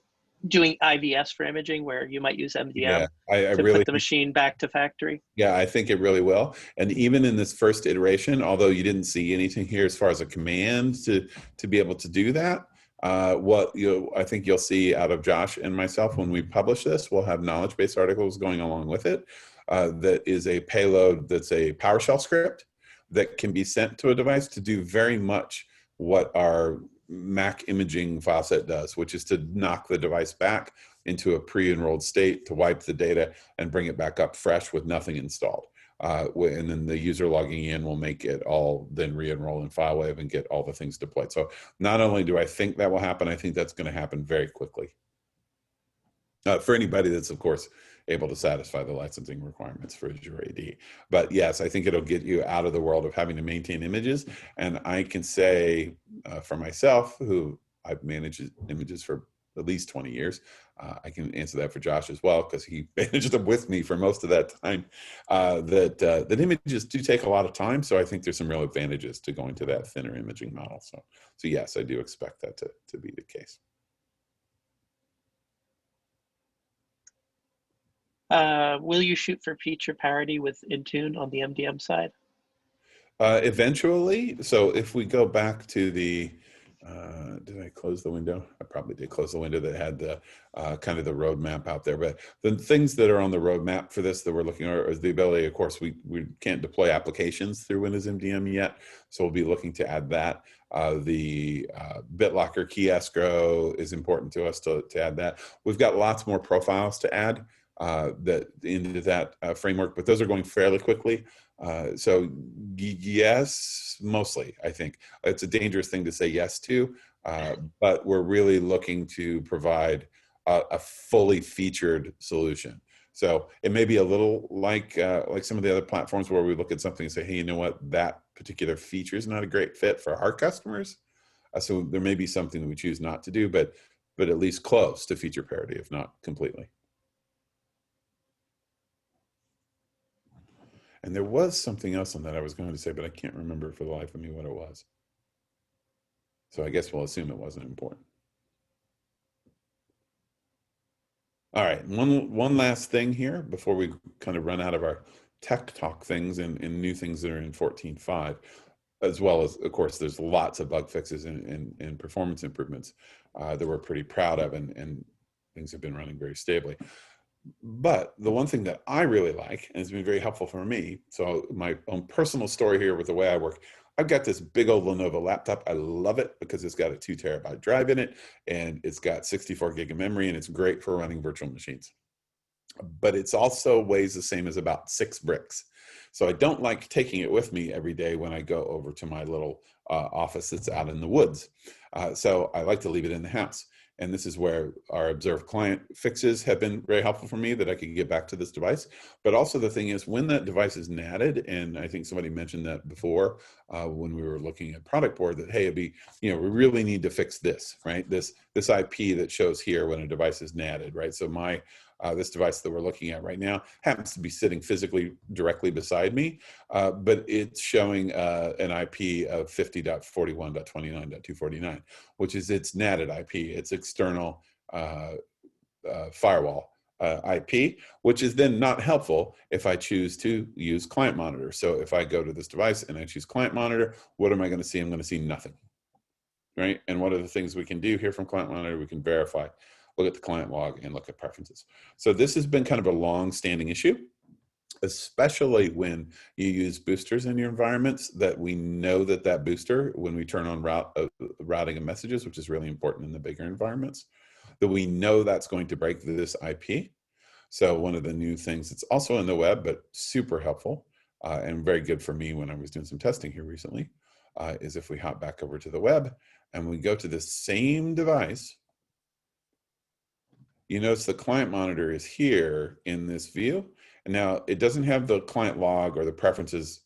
doing IVS for imaging, where you might use MDM to really put the machine back to factory? Yeah, I think it really will. And even in this first iteration, although you didn't see anything here as far as a command to be able to do that, I think you'll see out of Josh and myself when we publish this, we'll have knowledge base articles going along with it. That is a payload that's a PowerShell script that can be sent to a device to do very much what our Mac imaging Faucet does, which is to knock the device back into a pre-enrolled state, to wipe the data and bring it back up fresh with nothing installed. And then the user logging in will make it all then re-enroll in FileWave and get all the things deployed. So not only do I think that will happen, I think that's going to happen very quickly. For anybody that's, of course, able to satisfy the licensing requirements for Azure AD. But yes, I think it'll get you out of the world of having to maintain images. And I can say for myself, who I've managed images for at least 20 years, I can answer that for Josh as well, because he managed them with me for most of that time, that images do take a lot of time. So I think there's some real advantages to going to that thinner imaging model. So yes, I do expect that to be the case. Will you shoot for feature parity with Intune on the MDM side? Eventually. So if we go back to the, did I close the window? I probably did close the window that had the kind of the roadmap out there. But the things that are on the roadmap for this that we're looking at is the ability, of course, we can't deploy applications through Windows MDM yet. So we'll be looking to add that. The BitLocker key escrow is important to us to add that. We've got lots more profiles to add that into that framework, but those are going fairly quickly. So yes, mostly, I think. It's a dangerous thing to say yes to, but we're really looking to provide a fully featured solution. So it may be a little like some of the other platforms where we look at something and say, hey, you know what, that particular feature is not a great fit for our customers. So there may be something that we choose not to do, but at least close to feature parity, if not completely. And there was something else on that I was going to say, but I can't remember for the life of me what it was. So I guess we'll assume it wasn't important. All right, one last thing here before we kind of run out of our tech talk things and new things that are in 14.5, as well as, of course, there's lots of bug fixes and performance improvements that we're pretty proud of, and things have been running very stably. But the one thing that I really like, and it's been very helpful for me, so my own personal story here with the way I work, I've got this big old Lenovo laptop. I love it because it's got a 2 terabyte drive in it, and it's got 64 gig of memory, and it's great for running virtual machines. But it's also weighs the same as about 6 bricks. So I don't like taking it with me every day when I go over to my little office that's out in the woods. So I like to leave it in the house. And this is where our observed client fixes have been very helpful for me, that I could get back to this device. But also the thing is, when that device is natted, and I think somebody mentioned that before when we were looking at product board, that, hey, it'd be, we really need to fix this, right? This IP that shows here when a device is natted, right? So my this device that we're looking at right now happens to be sitting physically directly beside me, but it's showing an IP of 50.41.29.249, which is its natted IP. It's external firewall IP, which is then not helpful if I choose to use client monitor. So if I go to this device and I choose client monitor, what am I going to see? I'm going to see nothing, right? And one of the things we can do here from client monitor, we can verify, look at the client log, and look at preferences. So this has been kind of a long-standing issue, especially when you use boosters in your environments, that we know that booster, when we turn on routing of messages, which is really important in the bigger environments, that we know that's going to break this IP. So one of the new things that's also in the web, but super helpful and very good for me when I was doing some testing here recently, is if we hop back over to the web and we go to the same device, you notice the client monitor is here in this view, And now it doesn't have the client log or the preferences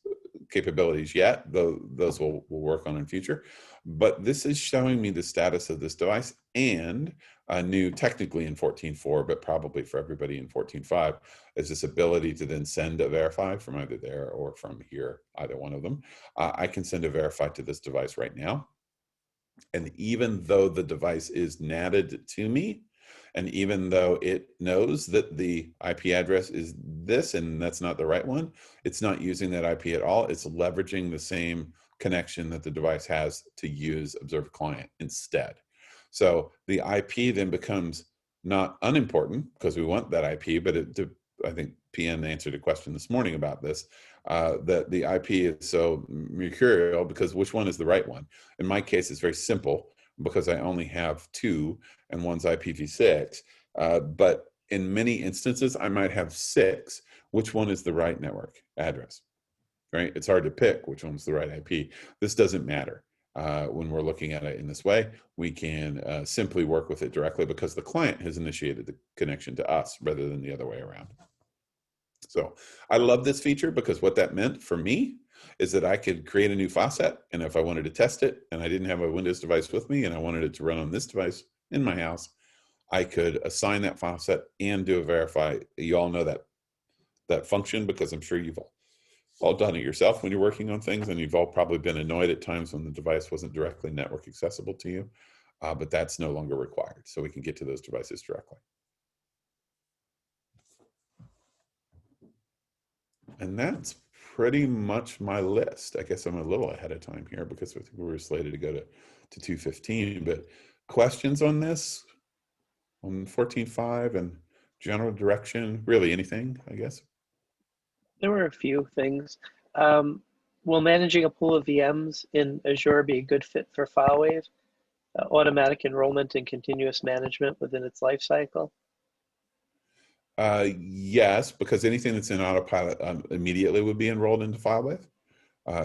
capabilities yet, though those we'll work on in future. But this is showing me the status of this device, and new technically in 14.4, but probably for everybody in 14.5, is this ability to then send a verify from either there or from here, either one of them. I can send a verify to this device right now. And even though the device is natted to me, and even though it knows that the IP address is this and that's not the right one, it's not using that IP at all. It's leveraging the same connection that the device has to use Observe Client instead. So the IP then becomes not unimportant because we want that IP, but I think PN answered a question this morning about this, that the IP is so mercurial because which one is the right one? In my case, it's very simple because I only have 2 and one's IPv6. But in many instances, I might have 6. Which one is the right network address, right? It's hard to pick which one's the right IP. This doesn't matter. When we're looking at it in this way, we can simply work with it directly because the client has initiated the connection to us rather than the other way around. So I love this feature because what that meant for me is that I could create a new Faucet, and if I wanted to test it and I didn't have a Windows device with me and I wanted it to run on this device in my house, I could assign that Faucet and do a verify. You all know that function because I'm sure you've all done it yourself when you're working on things, and you've all probably been annoyed at times when the device wasn't directly network accessible to you, but that's no longer required. So we can get to those devices directly. And that's pretty much my list. I guess I'm a little ahead of time here because I think we were slated to go to 2:15, but questions on this, on 14.5 and general direction, really anything, I guess? There were a few things. Will managing a pool of VMs in Azure be a good fit for FileWave? Automatic enrollment and continuous management within its life cycle? Yes, because anything that's in autopilot immediately would be enrolled into FileWave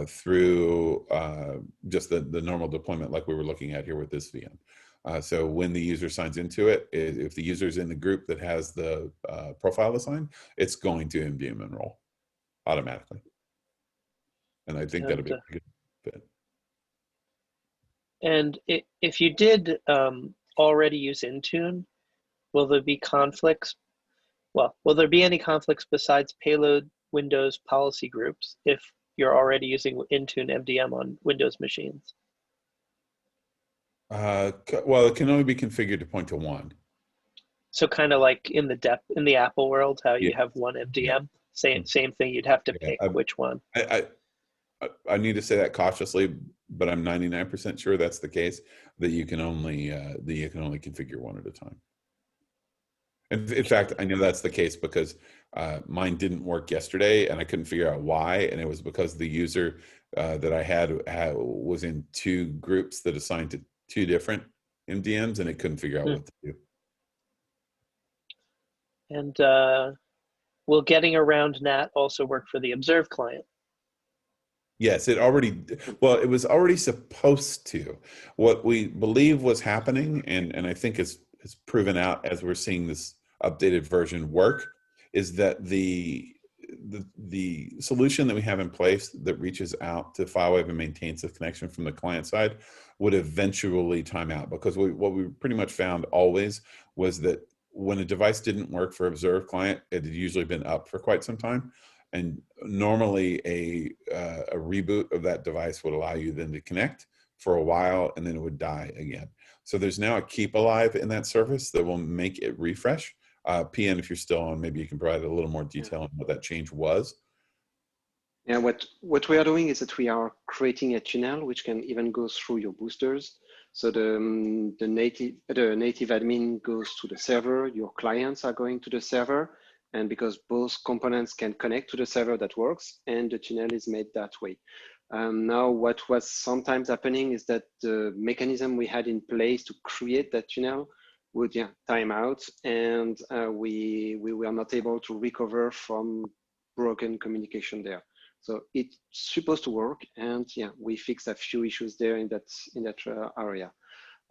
through just the normal deployment like we were looking at here with this VM. So when the user signs into it, if the user is in the group that has the profile assigned, it's going to MVM enroll automatically. And I think that'll be a good fit. And if you did already use Intune, will there be conflicts? Well, will there be any conflicts besides payload Windows policy groups if you're already using Intune MDM on Windows machines? Well, it can only be configured to point to one. So kind of like in the Apple world, how you have one MDM, Yeah. same thing. You'd have to pick which one. I need to say that cautiously, but I'm 99% sure that's the case. That you can only configure one at a time. In fact, I know that's the case because mine didn't work yesterday, and I couldn't figure out why. And it was because the user that I had was in 2 groups that assigned to 2 different MDMs, and it couldn't figure out what to do. And will getting around NAT also work for the Observe client? Yes, it was already supposed to. What we believe was happening, and I think it's proven out as we're seeing this updated version work, is that the solution that we have in place that reaches out to FileWave and maintains the connection from the client side would eventually time out, because what we pretty much found always was that when a device didn't work for Observe client, it had usually been up for quite some time. And normally a reboot of that device would allow you then to connect for a while, and then it would die again. So there's now a keep alive in that service that will make it refresh. PN, if you're still on, maybe you can provide a little more detail on what that change was. Yeah, what we are doing is that we are creating a tunnel which can even go through your boosters. So the native admin goes to the server, your clients are going to the server, and because both components can connect to the server, that works, and the tunnel is made that way. Now, what was sometimes happening is that the mechanism we had in place to create that tunnel would time out, and we were not able to recover from broken communication there. So it's supposed to work, and we fixed a few issues there in that area.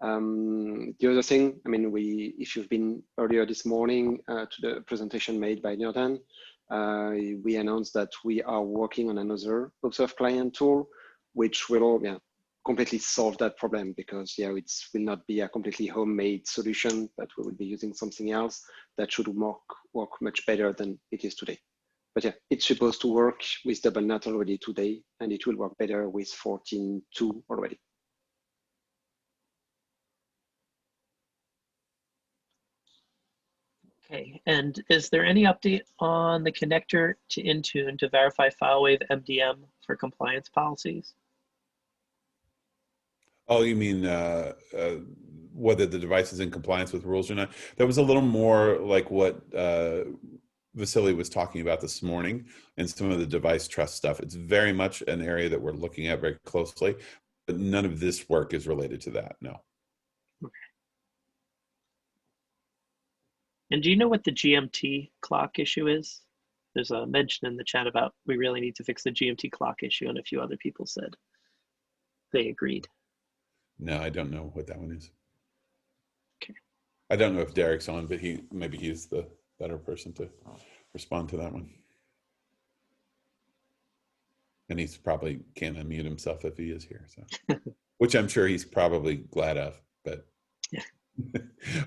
The other thing, I mean, if you've been earlier this morning to the presentation made by Jordan, we announced that we are working on another Observe Client tool, which will completely solve that problem, because it will not be a completely homemade solution, but we will be using something else that should work much better than it is today. But it's supposed to work with double NAT already today, and it will work better with 14.2 already. Okay, and is there any update on the connector to Intune to verify FileWave MDM for compliance policies? Oh, you mean whether the device is in compliance with rules or not? That was a little more like what Vasily was talking about this morning and some of the device trust stuff. It's very much an area that we're looking at very closely, but none of this work is related to that, no. Okay. And do you know what the GMT clock issue is? There's a mention in the chat about we really need to fix the GMT clock issue, and a few other people said they agreed. No, I don't know what that one is. Okay. I don't know if Derek's on, but maybe he's the better person to respond to that one. And he's probably can't unmute himself if he is here, so which I'm sure he's probably glad of, but yeah.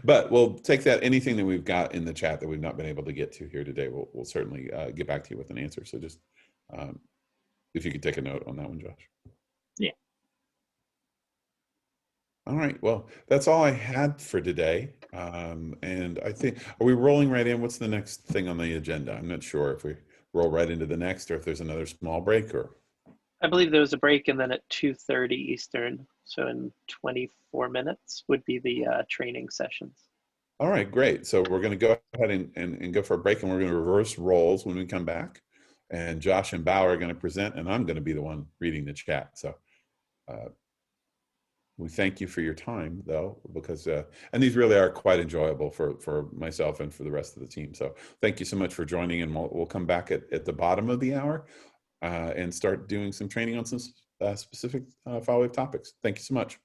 But we'll take that. Anything that we've got in the chat that we've not been able to get to here today, we'll certainly get back to you with an answer. So just if you could take a note on that one, Josh. Yeah. All right. Well, that's all I had for today. And I think, are we rolling right in? What's the next thing on the agenda? I'm not sure if we roll right into the next or if there's another small break or. I believe there was a break, and then at 2:30 Eastern, so in 24 minutes would be the training sessions. All right, great. So we're going to go ahead and go for a break, and we're going to reverse roles when we come back. And Josh and Bauer are going to present, and I'm going to be the one reading the chat. So we thank you for your time, though, because and these really are quite enjoyable for myself and for the rest of the team. So thank you so much for joining, and we'll come back at the bottom of the hour and start doing some training on some specific FileWave topics. Thank you so much.